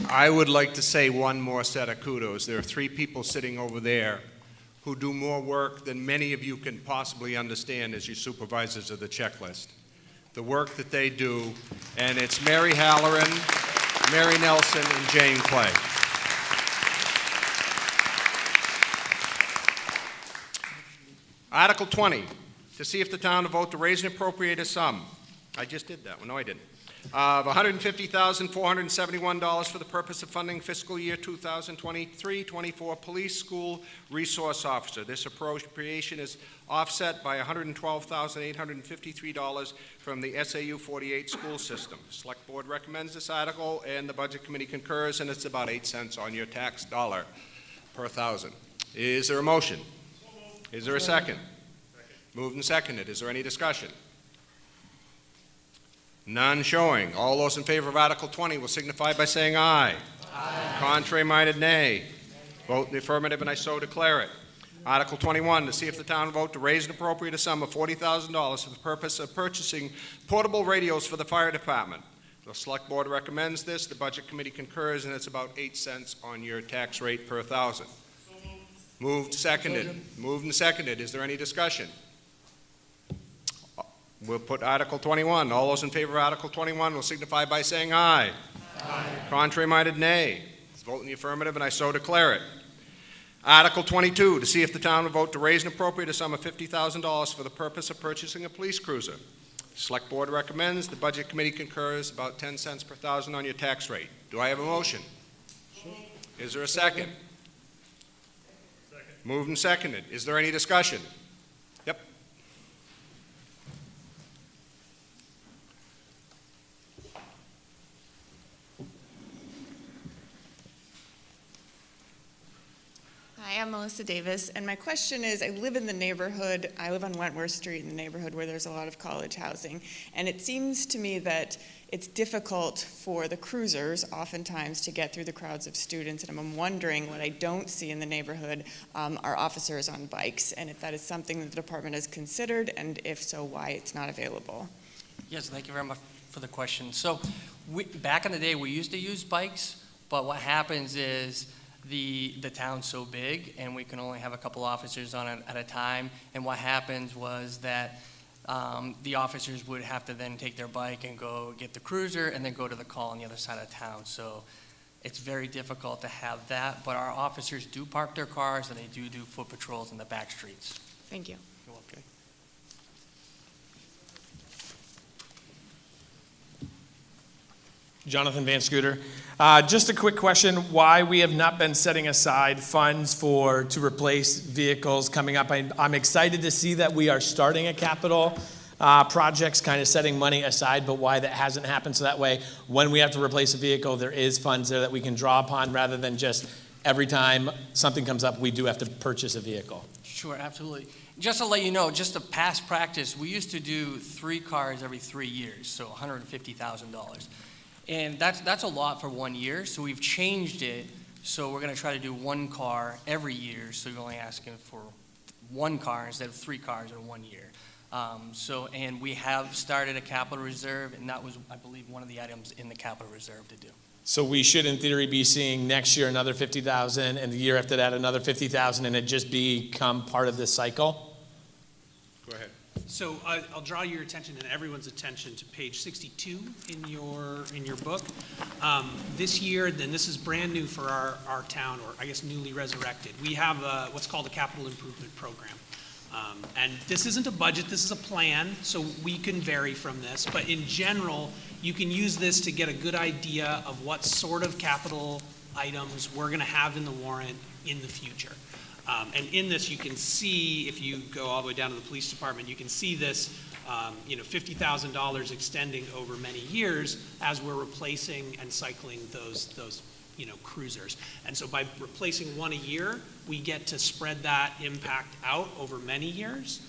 I would like to say one more set of kudos. There are 3 people sitting over there who do more work than many of you can possibly understand as your supervisors of the checklist. The work that they do, and it's Mary Halloran, Mary Nelson, and Jane Clay. Article 20, to see if the town will vote to raise and appropriate a sum. I just did that one. No, I didn't. Of $150,471 for the purpose of funding fiscal year 2023-24 police school resource officer. This appropriation is offset by $112,853 from the SAU 48 school system. Select Board recommends this article, and the Budget Committee concurs, and it's about 8 cents on your tax dollar per thousand. Is there a motion? Is there a second? Moved and seconded. Is there any discussion? None showing. All those in favor of Article 20 will signify by saying aye. Aye. Contrary-minded, nay. Vote in the affirmative, and I so declare it. Article 21, to see if the town will vote to raise and appropriate a sum of $40,000 for the purpose of purchasing portable radios for the fire department. The Select Board recommends this. The Budget Committee concurs, and it's about 8 cents on your tax rate per thousand. Moved, seconded. Moved and seconded. Is there any discussion? We'll put Article 21. All those in favor of Article 21 will signify by saying aye. Aye. Contrary-minded, nay. Vote in the affirmative, and I so declare it. Article 22, to see if the town will vote to raise and appropriate a sum of $50,000 for the purpose of purchasing a police cruiser. The Select Board recommends. The Budget Committee concurs, about 10 cents per thousand on your tax rate. Do I have a motion? Is there a second? Moved and seconded. Is there any discussion? Yep. Hi, I'm Melissa Davis, and my question is, I live in the neighborhood, I live on Wentworth Street in the neighborhood where there's a lot of college housing, and it seems to me that it's difficult for the cruisers oftentimes to get through the crowds of students, and I'm wondering what I don't see in the neighborhood are officers on bikes, and if that is something that the department has considered, and if so, why it's not available. Yes, thank you very much for the question. So back in the day, we used to use bikes, but what happens is the town's so big, and we can only have a couple officers on it at a time. And what happens was that the officers would have to then take their bike and go get the cruiser and then go to the call on the other side of town. So it's very difficult to have that, but our officers do park their cars and they do foot patrols in the back streets. Thank you. You're welcome. Jonathan Van Scooter. Just a quick question, why we have not been setting aside funds to replace vehicles coming up. I'm excited to see that we are starting a capital projects, kind of setting money aside, but why that hasn't happened. So that way, when we have to replace a vehicle, there is funds there that we can draw upon rather than just every time something comes up, we do have to purchase a vehicle. Sure, absolutely. Just to let you know, just a past practice, we used to do 3 cars every 3 years, so $150,000. And that's a lot for 1 year, so we've changed it. So we're going to try to do 1 car every year, so you're only asking for 1 car instead of 3 cars in 1 year. And we have started a capital reserve, and that was, I believe, one of the items in the capital reserve to do. So we should, in theory, be seeing next year another 50,000, and the year after that another 50,000, and it just become part of this cycle? Go ahead. So I'll draw your attention and everyone's attention to page 62 in your book. This year, then this is brand new for our town, or I guess newly resurrected. We have what's called a capital improvement program. And this isn't a budget, this is a plan, so we can vary from this. But in general, you can use this to get a good idea of what sort of capital items we're going to have in the warrant in the future. And in this, you can see, if you go all the way down to the police department, you can see this, $50,000 extending over many years as we're replacing and cycling those cruisers. And so by replacing 1 a year, we get to spread that impact out over many years.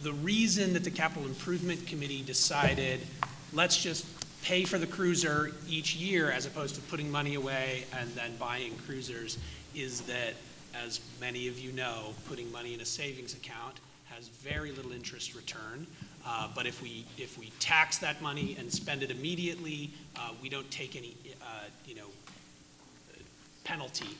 The reason that the Capital Improvement Committee decided, let's just pay for the cruiser each year as opposed to putting money away and then buying cruisers, is that, as many of you know, putting money in a savings account has very little interest return. But if we tax that money and spend it immediately, we don't take any penalty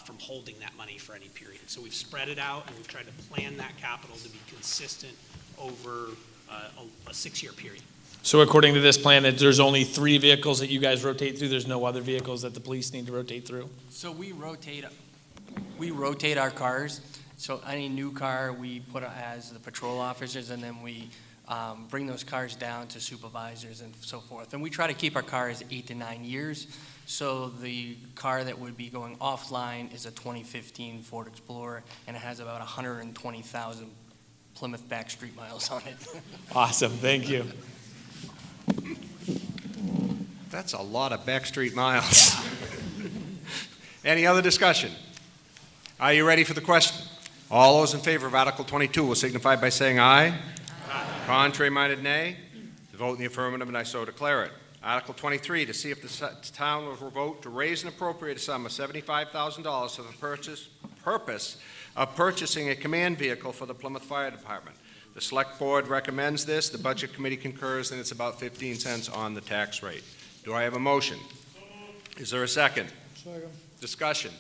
from holding that money for any period. So we've spread it out and we've tried to plan that capital to be consistent over a 6-year period. So according to this plan, that there's only 3 vehicles that you guys rotate through, there's no other vehicles that the police need to rotate through? So we rotate our cars. So any new car we put as the patrol officers, and then we bring those cars down to supervisors and so forth. And we try to keep our cars 8 to 9 years. So the car that would be going offline is a 2015 Ford Explorer, and it has about 120,000 Plymouth backstreet miles on it. Awesome, thank you. That's a lot of backstreet miles. Any other discussion? Are you ready for the question? All those in favor of Article 22 will signify by saying aye. Aye. Contrary-minded, nay. To vote in the affirmative, and I so declare it. Article 23, to see if the town will vote to raise and appropriate a sum of $75,000 for the purpose of purchasing a command vehicle for the Plymouth Fire Department. The Select Board recommends this. The Budget Committee concurs, and it's about 15 cents on the tax rate. Do I have a motion? Is there a second? Second. Discussion.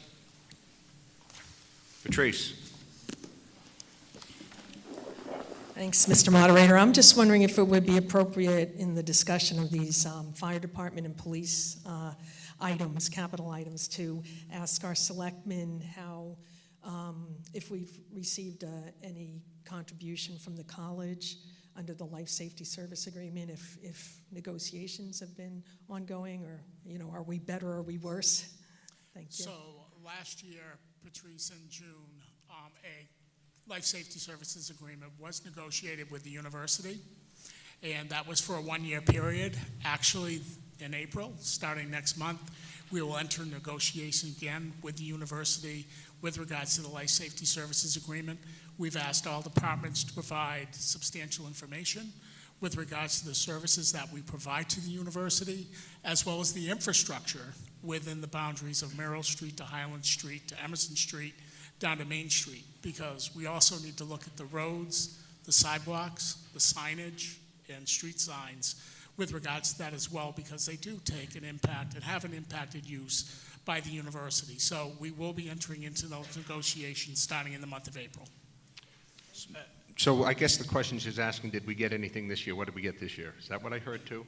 Patrice. Thanks, Mr. Moderator. I'm just wondering if it would be appropriate in the discussion of these fire department and police items, capital items, to ask our selectmen how, if we've received any contribution from the college under the Life Safety Service Agreement, if negotiations have been ongoing, or, are we better or are we worse? Thank you. So last year, Patrice, in June, a Life Safety Services Agreement was negotiated with the university, and that was for a 1-year period. Actually, in April, starting next month, we will enter negotiation again with the university with regards to the Life Safety Services Agreement. We've asked all departments to provide substantial information with regards to the services that we provide to the university, as well as the infrastructure within the boundaries of Merrill Street to Highland Street to Emerson Street down to Main Street, because we also need to look at the roads, the sidewalks, the signage, and street signs with regards to that as well, because they do take an impact and have an impacted use by the university. So we will be entering into those negotiations starting in the month of April. So I guess the question she's asking, did we get anything this year? What did we get this year? Is that what I heard too?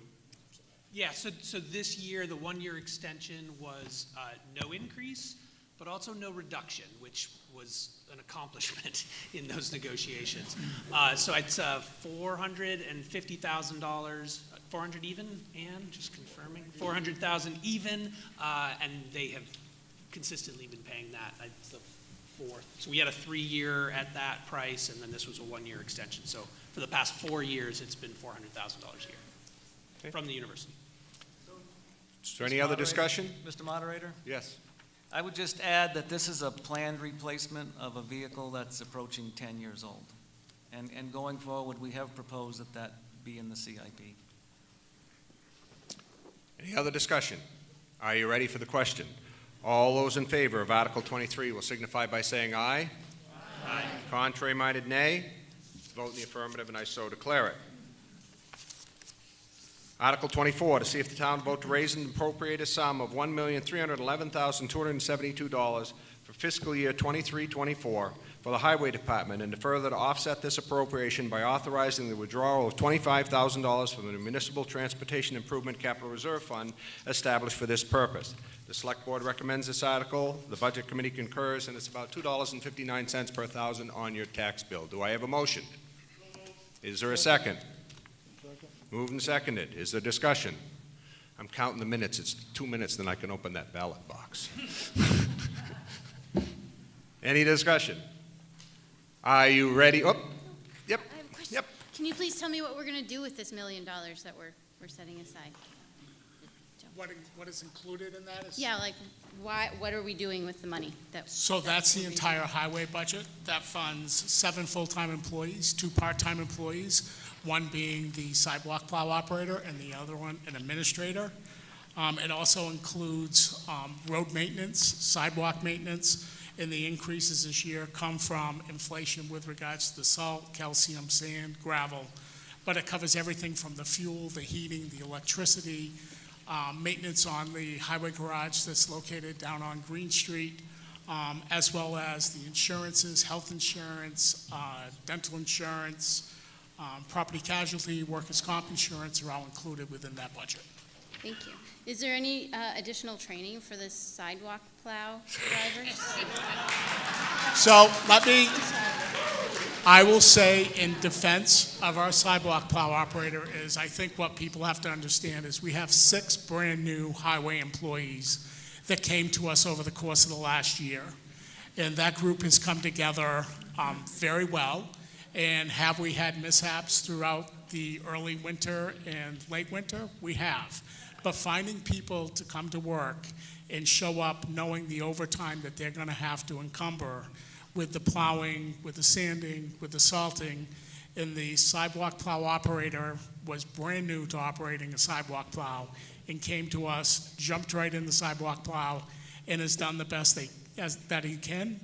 Yeah, so this year, the one-year extension was no increase, but also no reduction, which was an accomplishment in those negotiations. So it's $450,000, 400 even, and just confirming, 400,000 even, and they have consistently been paying that. It's the fourth. So we had a 3-year at that price, and then this was a 1-year extension. So for the past 4 years, it's been $400,000 a year from the university. Is there any other discussion? Mr. Moderator? Yes. I would just add that this is a planned replacement of a vehicle that's approaching 10 years old. And going forward, we have proposed that that be in the CIP. Any other discussion? Are you ready for the question? All those in favor of Article 23 will signify by saying aye. Aye. Contrary-minded, nay. Vote in the affirmative, and I so declare it. Article 24, to see if the town will vote to raise and appropriate a sum of $1,311,272 for fiscal year 23-24 for the Highway Department, and to further to offset this appropriation by authorizing the withdrawal of $25,000 from the Municipal Transportation Improvement Capital Reserve Fund established for this purpose. The Select Board recommends this article. The Budget Committee concurs, and it's about $2.59 per thousand on your tax bill. Do I have a motion? Is there a second? Moved and seconded. Is there discussion? I'm counting the minutes. It's 2 minutes, then I can open that ballot box. Any discussion? Are you ready? Oh, yep, I have a question. yep. Can you please tell me what we're going to do with this $1 million that we're setting aside? What is included in that? Yeah, like what are we doing with the money? So that's the entire highway budget. That funds 7 full-time employees, 2 part-time employees, one being the sidewalk plow operator and the other one an administrator. It also includes road maintenance, sidewalk maintenance, and the increases this year come from inflation with regards to the salt, calcium, sand, gravel. But it covers everything from the fuel, the heating, the electricity, maintenance on the highway garage that's located down on Green Street, as well as the insurances, health insurance, dental insurance, property casualty, workers' comp insurance are all included within that budget. Thank you. Is there any additional training for the sidewalk plow drivers? So I will say in defense of our sidewalk plow operator is I think what people have to understand is we have 6 brand new highway employees that came to us over the course of the last year. And that group has come together very well. And have we had mishaps throughout the early winter and late winter? We have. But finding people to come to work and show up knowing the overtime that they're going to have to encumber with the plowing, with the sanding, with the salting, and the sidewalk plow operator was brand new to operating a sidewalk plow and came to us, jumped right in the sidewalk plow, and has done the best that he can.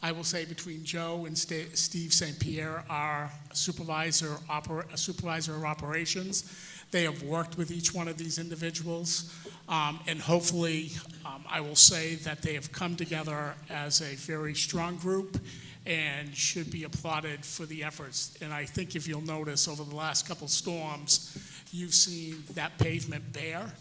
I will say between Joe and Steve St. Pierre, our supervisor of operations, they have worked with each one of these individuals, and hopefully I will say that they have come together as a very strong group and should be applauded for the efforts. And I think if you'll notice over the last couple storms, you've seen that pavement bare,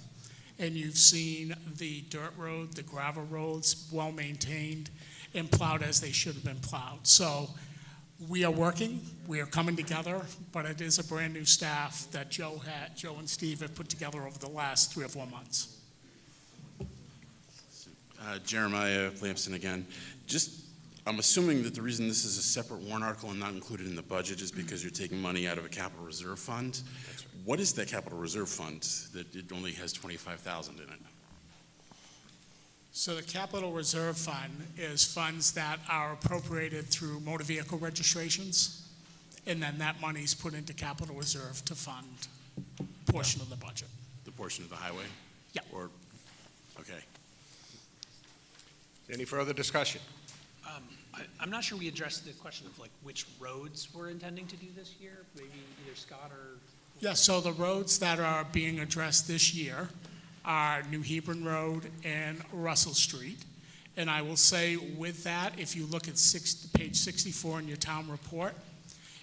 and you've seen the dirt road, the gravel roads well maintained and plowed as they should have been plowed. So we are working, we are coming together, but it is a brand new staff that Joe and Steve have put together over the last 3 or 4 months. Jeremiah Lampson again. I'm assuming that the reason this is a separate warrant article and not included in the budget is because you're taking money out of a capital reserve fund. That's right. What is that capital reserve fund that it only has $25,000 in it? So the Capital Reserve Fund is funds that are appropriated through motor vehicle registrations, and then that money is put into capital reserve to fund a portion of the budget. The portion of the highway? Yeah. Okay. Any further discussion? I'm not sure we addressed the question of like which roads we're intending to do this year. Maybe either Scott or Yeah, so the roads that are being addressed this year are New Hebron Road and Russell Street. And I will say with that, if you look at page 64 in your town report,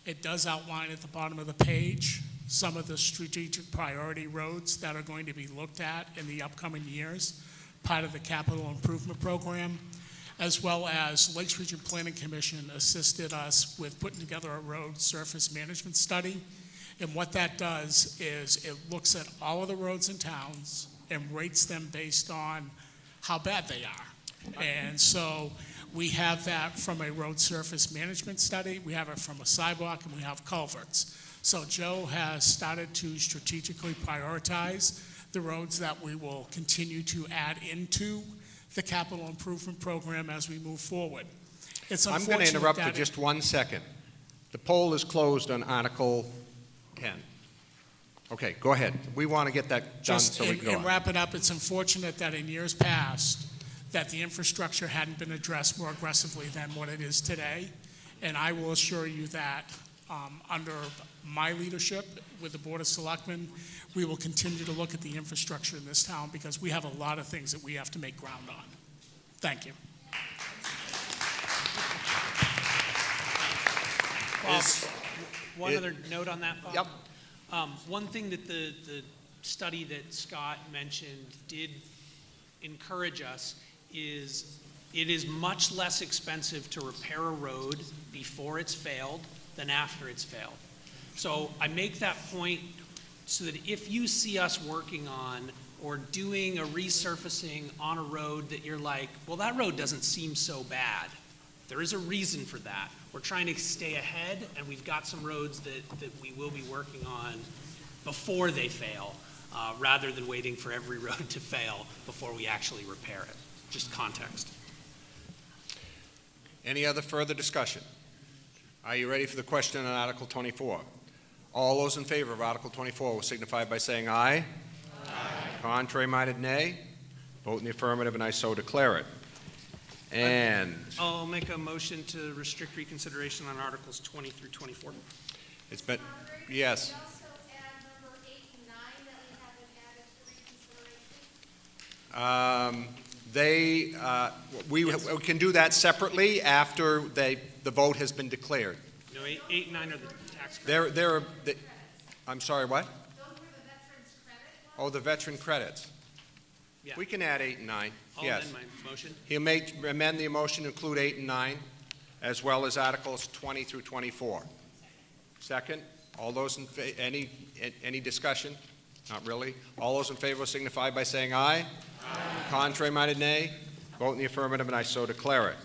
it does outline at the bottom of the page some of the strategic priority roads that are going to be looked at in the upcoming years, part of the capital improvement program, as well as Lakes Region Planning Commission assisted us with putting together a road surface management study. And what that does is it looks at all of the roads in towns and rates them based on how bad they are. And so we have that from a road surface management study, we have it from a sidewalk, and we have culverts. So Joe has started to strategically prioritize the roads that we will continue to add into the capital improvement program as we move forward. It's I'm going to interrupt for that just 1 second. The poll is closed on Article 10. Okay, go ahead. We want to get that done so we can go on. And wrap it up, it's unfortunate that in years past, that the infrastructure hadn't been addressed more aggressively than what it is today. And I will assure you that under my leadership with the Board of Selectmen, we will continue to look at the infrastructure in this town because we have a lot of things that we have to make ground on. Thank you. Bob, one other note on that, Bob. Yep. One thing that the study that Scott mentioned did encourage us is it is much less expensive to repair a road before it's failed than after it's failed. So I make that point so that if you see us working on or doing a resurfacing on a road that you're like, well, that road doesn't seem so bad. There is a reason for that. We're trying to stay ahead, and we've got some roads that we will be working on before they fail, rather than waiting for every road to fail before we actually repair it. Just context. Any other further discussion? Are you ready for the question on Article 24? All those in favor of Article 24 will signify by saying aye. Aye. Contrary-minded, nay. Vote in the affirmative, and I so declare it. And I'll make a motion to restrict reconsideration on Articles 20 through 24. it's been, yes. We can do that separately after the vote has been declared. No, 8 and 9 are the tax credits. I'm sorry, what? Oh, the veteran credits. Yeah. We can add 8 and 9, yes. I'll amend my motion. He'll amend the motion to include 8 and 9, as well as Articles 20 through 24. Second, all those in any discussion? Not really. All those in favor signify by saying aye. Aye. Contrary-minded, nay. Vote in the affirmative, and I so declare it.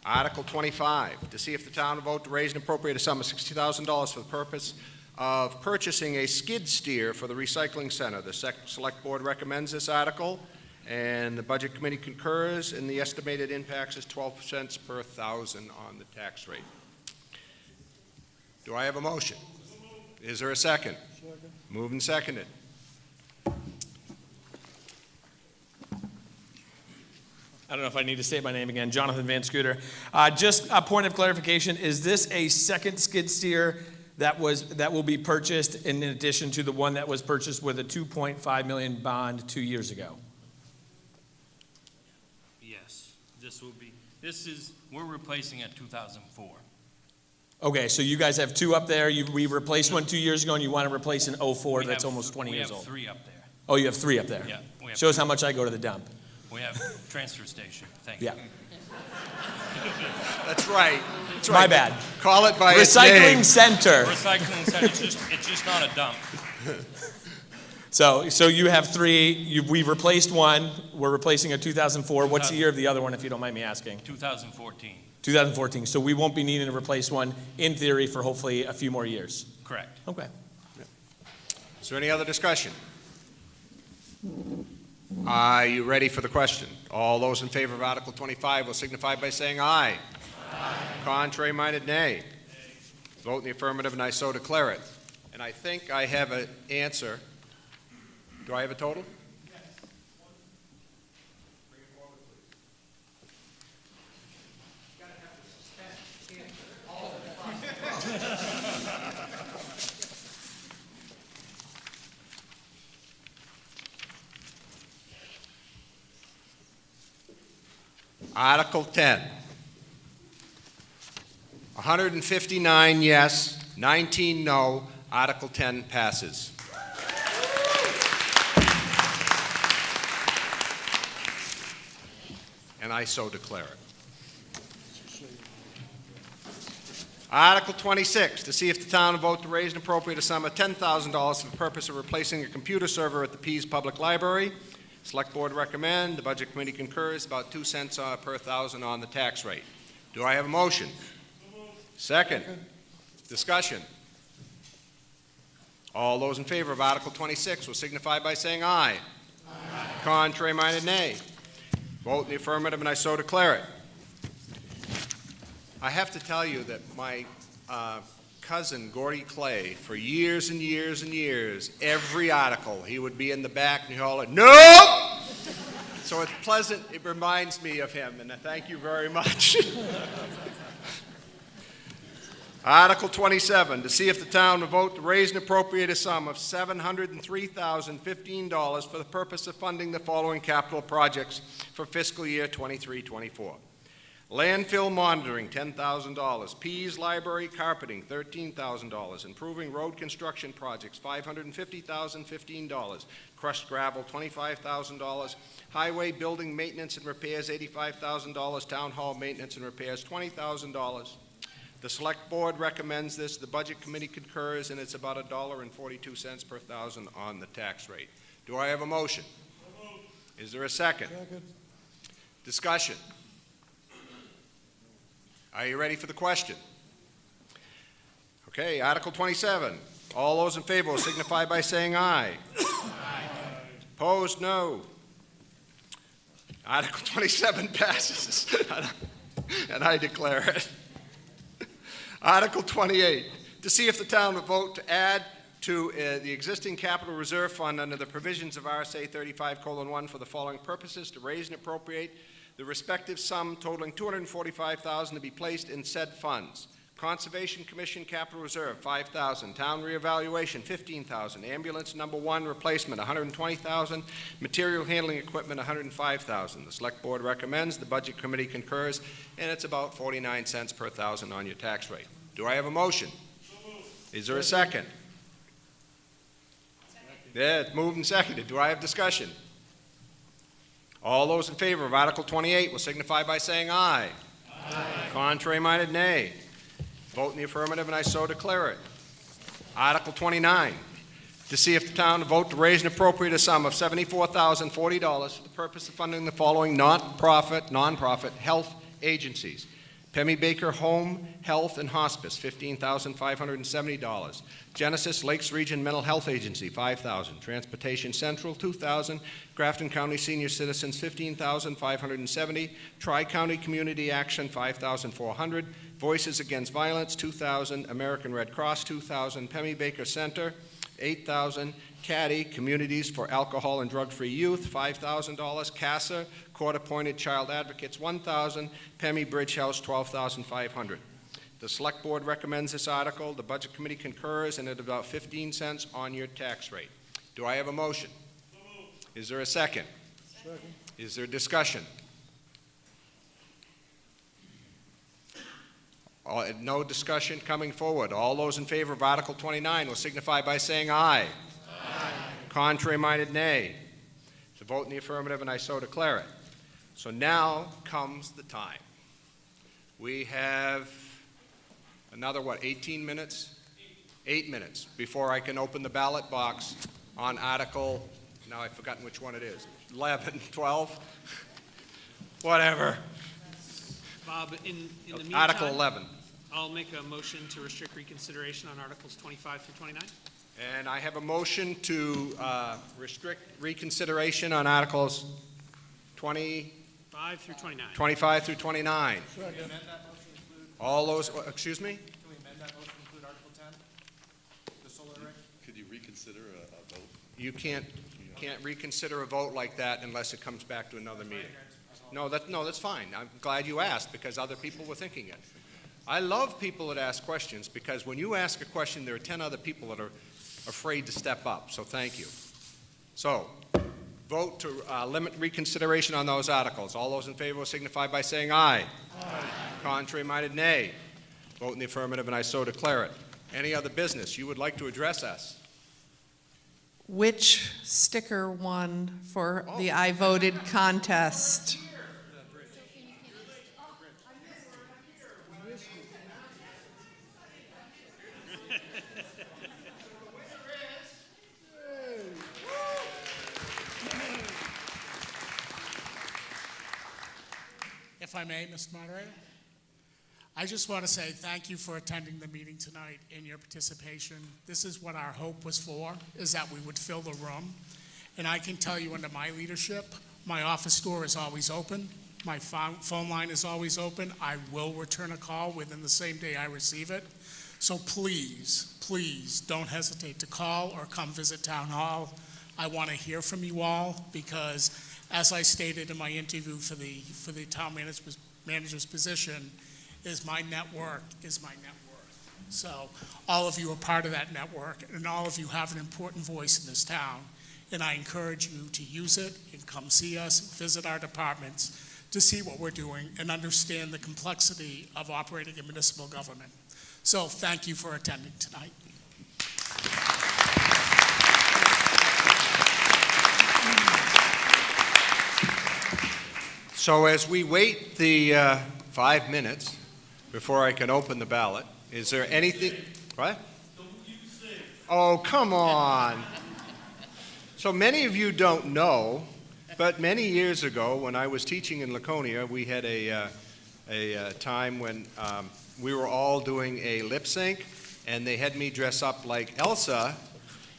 Article 25, to see if the town will vote to raise and appropriate a sum of $60,000 for the purpose of purchasing a skid steer for the recycling center. The Select Board recommends this article, and the Budget Committee concurs, and the estimated impacts is 12 cents per thousand on the tax rate. Do I have a motion? Is there a second? Moved and seconded. I don't know if I need to say my name again, Jonathan Van Scooter. Just a point of clarification, is this a second skid steer that will be purchased in addition to the one that was purchased with a $2.5 million bond 2 years ago? Yes, we're replacing a 2004. Okay, so you guys have 2 up there, we replaced one 2 years ago, and you want to replace an 04 that's almost 20 years old? We have 3 up there. Oh, you have 3 up there? Yeah. Shows how much I go to the dump. We have transfer station, thank you. Yeah. That's right. That's right. My bad. Call it by its name. Recycling center. Recycling center, it's just not a dump. So you have 3, we've replaced one, we're replacing a 2004. What's the year of the other one, if you don't mind me asking? 2014. 2014, so we won't be needing to replace one, in theory, for hopefully a few more years. Correct. Okay. Is there any other discussion? Are you ready for the question? All those in favor of Article 25 will signify by saying aye. Aye. Contrary-minded, nay. Vote in the affirmative, and I so declare it. And I think I have an answer. Do I have a total? Yes. Bring it forward, please. Article 10. 159 yes, 19 no. Article 10 passes. And I so declare it. Article 26, to see if the town will vote to raise and appropriate a sum of $10,000 for the purpose of replacing a computer server at the Pease Public Library. Select Board recommend, the Budget Committee concurs, about 2 cents per thousand on the tax rate. Do I have a motion? Second. Discussion. All those in favor of Article 26 will signify by saying aye. Aye. Contrary-minded, nay. Vote in the affirmative, and I so declare it. I have to tell you that my cousin, Gordy Clay, for years and years and years, every article, he would be in the back and he'd holler, "No!" So it's pleasant, it reminds me of him, and I thank you very much. Article 27, to see if the town will vote to raise and appropriate a sum of $703,015 for the purpose of funding the following capital projects for fiscal year 23-24. Landfill monitoring, $10,000. Pease Library carpeting, $13,000. Improving road construction projects, $550,015. Crushed gravel, $25,000. Highway building maintenance and repairs, $85,000. Town hall maintenance and repairs, $20,000. The Select Board recommends this. The Budget Committee concurs, and it's about $1.42 per thousand on the tax rate. Do I have a motion? Is there a second? Second. Discussion. Are you ready for the question? Okay, Article 27. All those in favor will signify by saying aye. Aye. Opposed, no. Article 27 passes, and I declare it. Article 28, to see if the town will vote to add to the existing capital reserve fund under the provisions of RSA 35:1 for the following purposes: to raise and appropriate the respective sum totaling $245,000 to be placed in said funds. Conservation Commission Capital Reserve, $5,000. Town Reevaluation, $15,000. Ambulance number 1 replacement, $120,000. Material handling equipment, $105,000. The Select Board recommends, the Budget Committee concurs, and it's about 49 cents per thousand on your tax rate. Do I have a motion? Is there a second? Yeah, it's moved and seconded. Do I have discussion? All those in favor of Article 28 will signify by saying aye. Aye. Contrary-minded, nay. Vote in the affirmative, and I so declare it. Article 29, to see if the town will vote to raise and appropriate a sum of $74,040 for the purpose of funding the following non-profit health agencies. Pemmy Baker Home, Health, and Hospice, $15,570. Genesis Lakes Region Mental Health Agency, $5,000. Transportation Central, $2,000. Grafton County Senior Citizens, $15,570. Tri-County Community Action, $5,400. Voices Against Violence, $2,000. American Red Cross, $2,000. Pemmy Baker Center, $8,000. Caddy, Communities for Alcohol and Drug-Free Youth, $5,000. CASA, Court-Appointed Child Advocates, $1,000. Pemmy Bridge House, $12,500. The Select Board recommends this article. The Budget Committee concurs, and at about 15 cents on your tax rate. Do I have a motion? Is there a second? Second. Is there discussion? No discussion coming forward. All those in favor of Article 29 will signify by saying aye. Aye. Contrary-minded, nay. The vote in the affirmative, and I so declare it. So now comes the time. We have another, 18 minutes? 8 minutes before I can open the ballot box on Article, now I've forgotten which one it is, 11, 12, whatever. Bob, in the meantime, Article 11. I'll make a motion to restrict reconsideration on Articles 25 through 29. And I have a motion to restrict reconsideration on Articles 25 through 29. 25 through 29. All those, excuse me? Can we amend that motion to include Article 10, the solar array? Could you reconsider a vote? You can't reconsider a vote like that unless it comes back to another meeting. No, that's fine. I'm glad you asked because other people were thinking it. I love people that ask questions because when you ask a question, there are 10 other people that are afraid to step up. So thank you. So, vote to limit reconsideration on those articles. All those in favor will signify by saying aye. Aye. Contrary-minded, nay. Vote in the affirmative, and I so declare it. Any other business you would like to address us? Which sticker won for the I voted contest? If I may, Mr. Moderator, I just want to say thank you for attending the meeting tonight and your participation. This is what our hope was for, is that we would fill the room. And I can tell you under my leadership, my office door is always open. My phone line is always open. I will return a call within the same day I receive it. So please, please don't hesitate to call or come visit Town Hall. I want to hear from you all because, as I stated in my interview for the town manager's position, is my network is my net worth. So all of you are part of that network, and all of you have an important voice in this town. And I encourage you to use it and come see us, visit our departments to see what we're doing and understand the complexity of operating a municipal government. So thank you for attending tonight. So as we wait the 5 minutes before I can open the ballot, is there anything, what? Oh, come on. So many of you don't know, but many years ago when I was teaching in Laconia, we had a time when we were all doing a lip sync, and they had me dress up like Elsa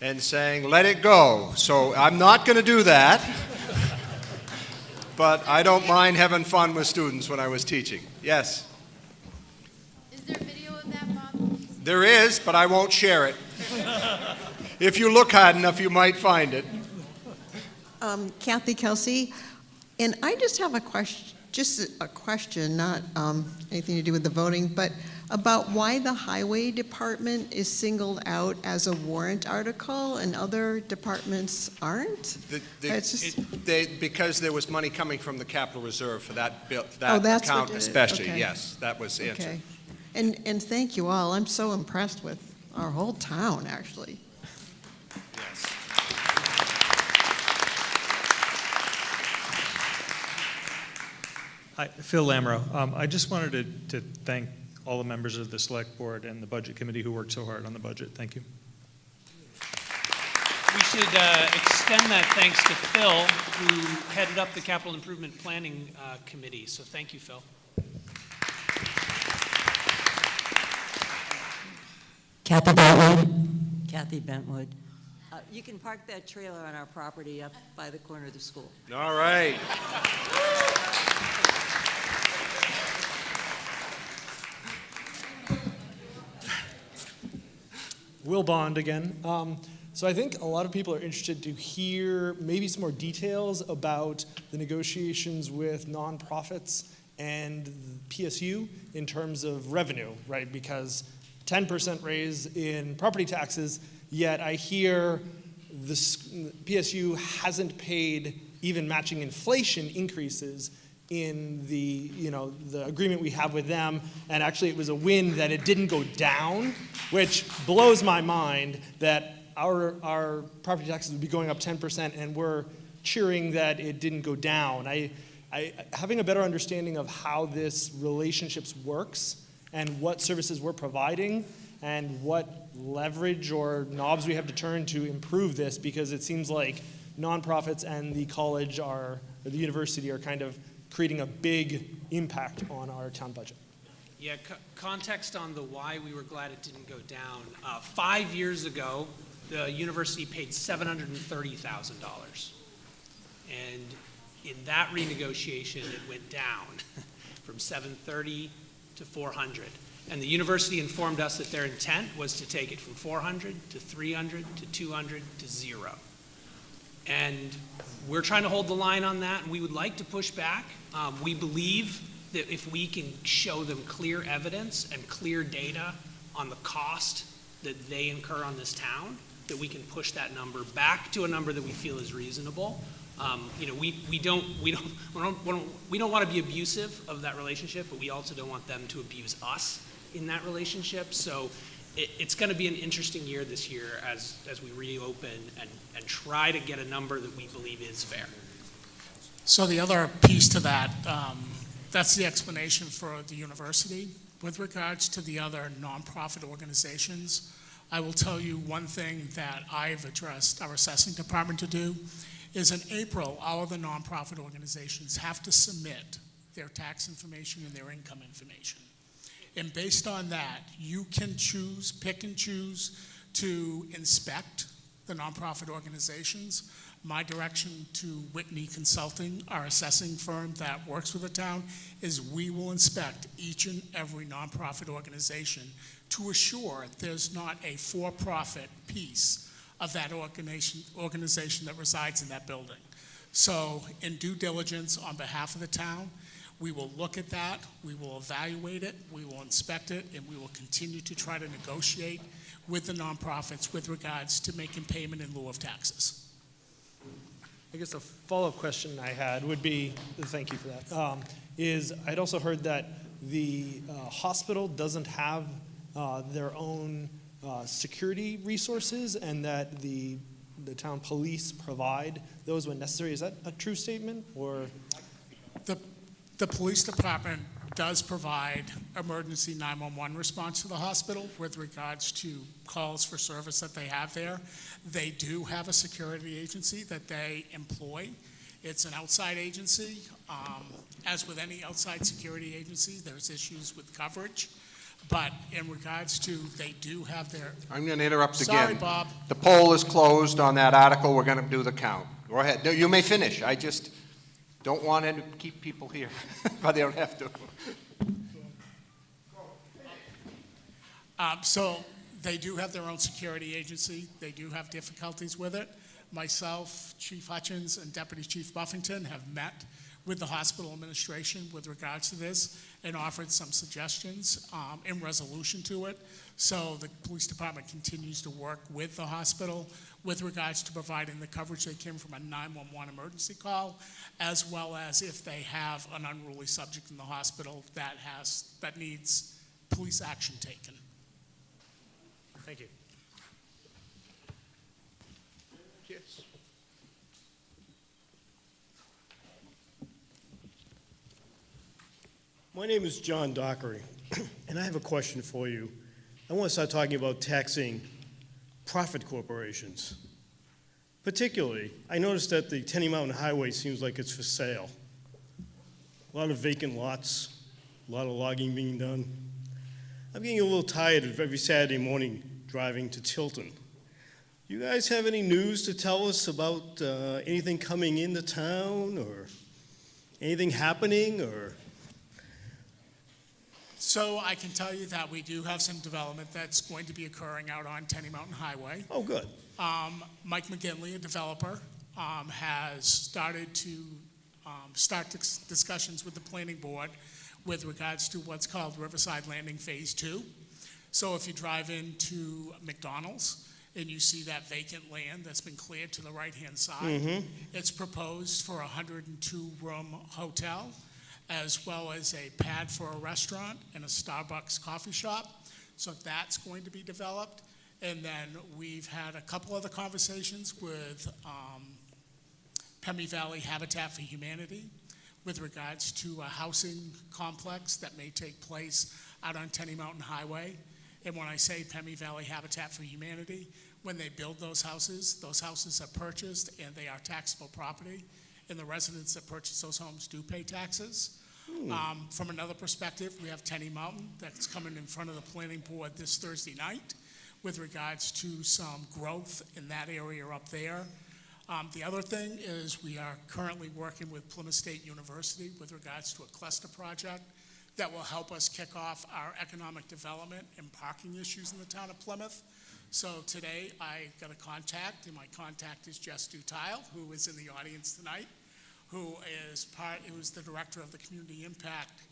and saying, "Let it go." So I'm not going to do that. But I don't mind having fun with students when I was teaching. Yes? Is there video of that, Bob? There is, but I won't share it. If you look hard enough, you might find it. Kathy Kelsey, and I just have a question, not anything to do with the voting, but about why the highway department is singled out as a warrant article and other departments aren't? Because there was money coming from the capital reserve for that bill, that's account what especially. okay. Yes, that was the answer. Okay. And thank you all. I'm so impressed with our whole town, actually. Yes. Hi, Phil Lamro. I just wanted to thank all the members of the Select Board and the Budget Committee who worked so hard on the budget. Thank you. We should extend that thanks to Phil, who headed up the Capital Improvement Planning Committee. So thank you, Phil. Kathy Bentwood. Kathy Bentwood. You can park that trailer on our property up by the corner of the school. All right. Will Bond again. So I think a lot of people are interested to hear maybe some more details about the negotiations with nonprofits and PSU in terms of revenue, right? Because 10% raise in property taxes, yet I hear the PSU hasn't paid even matching inflation increases in the agreement we have with them, and actually it was a win that it didn't go down, which blows my mind that our property taxes would be going up 10% and we're cheering that it didn't go down. Having a better understanding of how this relationships works and what services we're providing and what leverage or knobs we have to turn to improve this, because it seems like nonprofits and the college or the university are kind of creating a big impact on our town budget. Yeah, context on the why we were glad it didn't go down. 5 years ago, the university paid $730,000. And in that renegotiation, it went down from $730,000 to $400,000. And the university informed us that their intent was to take it from $400,000 to $300,000 to $200,000 to $0. And we're trying to hold the line on that, and we would like to push back. We believe that if we can show them clear evidence and clear data on the cost that they incur on this town, that we can push that number back to a number that we feel is reasonable. You know, we don't want to be abusive of that relationship, but we also don't want them to abuse us in that relationship. So it's going to be an interesting year this year as we reopen and try to get a number that we believe is fair. So the other piece to that, that's the explanation for the university. With regards to the other nonprofit organizations, I will tell you one thing that I've addressed our assessing department to do is in April, all of the nonprofit organizations have to submit their tax information and their income information. And based on that, you can choose, pick and choose to inspect the nonprofit organizations. My direction to Whitney Consulting, our assessing firm that works with the town, is we will inspect each and every nonprofit organization to assure there's not a for-profit piece of that organization that resides in that building. So in due diligence on behalf of the town, we will look at that, we will evaluate it, we will inspect it, and we will continue to try to negotiate with the nonprofits with regards to making payment in lieu of taxes. I guess a follow-up question I had would be, thank you for that, is I'd also heard that the hospital doesn't have their own security resources and that the town police provide those when necessary. Is that a true statement, or? The police department does provide emergency 911 response to the hospital with regards to calls for service that they have there. They do have a security agency that they employ. It's an outside agency. As with any outside security agency, there's issues with coverage. But in regards to, they do have their... I'm going to interrupt again. Sorry, Bob. The poll is closed on that article. We're going to do the count. Go ahead. No, you may finish. I just don't want to keep people here, but they don't have to. So they do have their own security agency. They do have difficulties with it. Myself, Chief Hutchins, and Deputy Chief Buffington have met with the hospital administration with regards to this and offered some suggestions in resolution to it. So the police department continues to work with the hospital with regards to providing the coverage they can from a 911 emergency call, as well as if they have an unruly subject in the hospital that needs police action taken. Thank you. Yes. My name is John Dockery, and I have a question for you. I want to start talking about taxing profit corporations. Particularly, I noticed that the Tenny Mountain Highway seems like it's for sale. A lot of vacant lots, a lot of logging being done. I'm getting a little tired of every Saturday morning driving to Tilton. You guys have any news to tell us about anything coming into town or anything happening, or? So I can tell you that we do have some development that's going to be occurring out on Tenny Mountain Highway. Oh, good. Mike McGinley, a developer, has started to start discussions with the planning board with regards to what's called Riverside Landing Phase 2. So if you drive into McDonald's and you see that vacant land that's been cleared to the right-hand side, it's proposed for a 102-room hotel, as well as a pad for a restaurant and a Starbucks coffee shop. So that's going to be developed. And then we've had a couple other conversations with Pemmy Valley Habitat for Humanity with regards to a housing complex that may take place out on Tenny Mountain Highway. And when I say Pemmy Valley Habitat for Humanity, when they build those houses are purchased and they are taxable property, and the residents that purchase those homes do pay taxes. From another perspective, we have Tenny Mountain that's coming in front of the planning board this Thursday night with regards to some growth in that area up there. The other thing is we are currently working with Plymouth State University with regards to a cluster project that will help us kick off our economic development and parking issues in the town of Plymouth. So today I got a contact, and my contact is Jess Dutile, who is in the audience tonight, who is the director of the Community Impact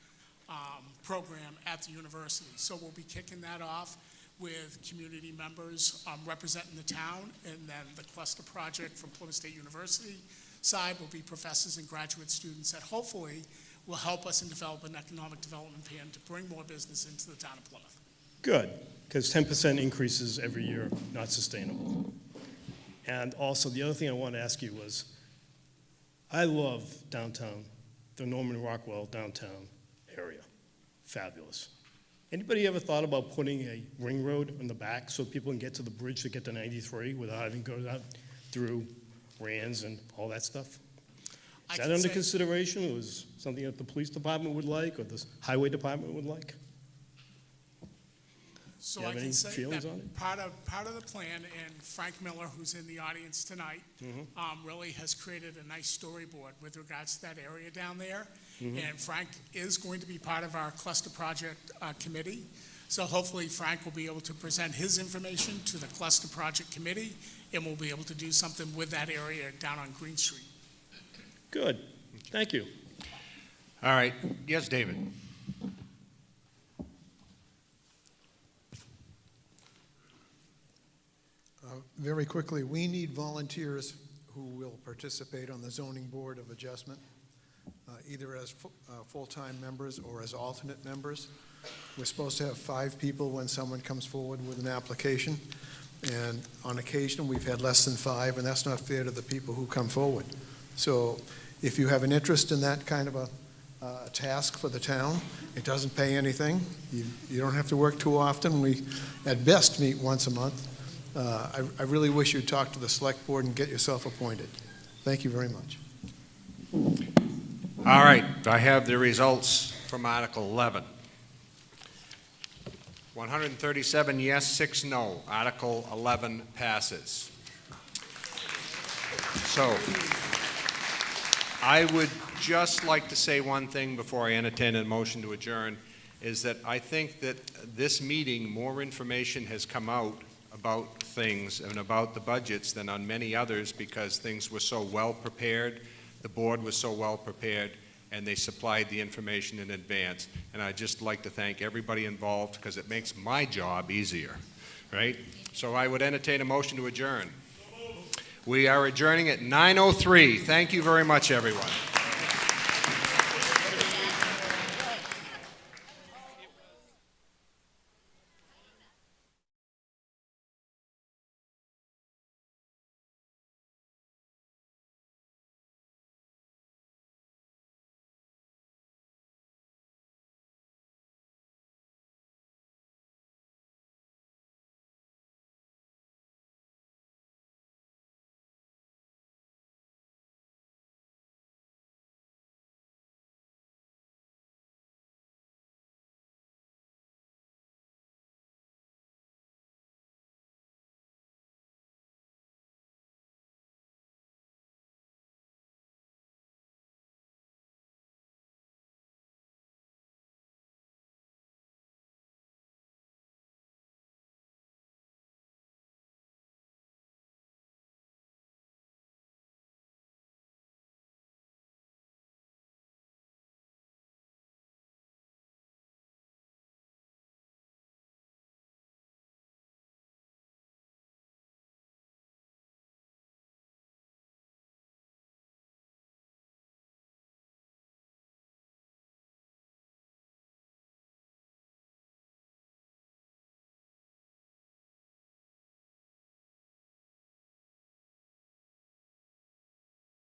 program at the university. So we'll be kicking that off with community members representing the town, and then the cluster project from Plymouth State University. side will be professors and graduate students that hopefully will help us in develop an economic development plan to bring more business into the town of Plymouth. Good, because 10% increases every year, not sustainable. And also, the other thing I wanted to ask you was, I love downtown, the Norman Rockwell downtown area. Fabulous. Anybody ever thought about putting a ring road in the back so people can get to the bridge to get to 93 without having to go out through Rands and all that stuff? Is that under consideration, or was something that the police department would like, or the highway department would like? So You have I any can say feelings that on it? part of the plan, and Frank Miller, who's in the audience tonight, really has created a nice storyboard with regards to that area down there. And Frank is going to be part of our cluster project committee. So hopefully Frank will be able to present his information to the cluster project committee, and we'll be able to do something with that area down on Green Street. Good, thank you. All right, yes, David. Very quickly, we need volunteers who will participate on the Zoning Board of Adjustment, either as full-time members or as alternate members. We're supposed to have 5 people when someone comes forward with an application, and on occasion, we've had less than 5, and that's not fair to the people who come forward. So if you have an interest in that kind of a task for the town, it doesn't pay anything. You don't have to work too often. We, at best, meet once a month. I really wish you'd talk to the select board and get yourself appointed. Thank you very much. All right, I have the results from Article 11. 137 yes, 6 no. Article 11 passes. So, I would just like to say one thing before I entertain a motion to adjourn, is that I think that this meeting, more information has come out about things and about the budgets than on many others, because things were so well prepared, the board was so well prepared, and they supplied the information in advance. And I'd just like to thank everybody involved, because it makes my job easier, right? So I would entertain a motion to adjourn. We are adjourning at 9:03. Thank you very much, everyone.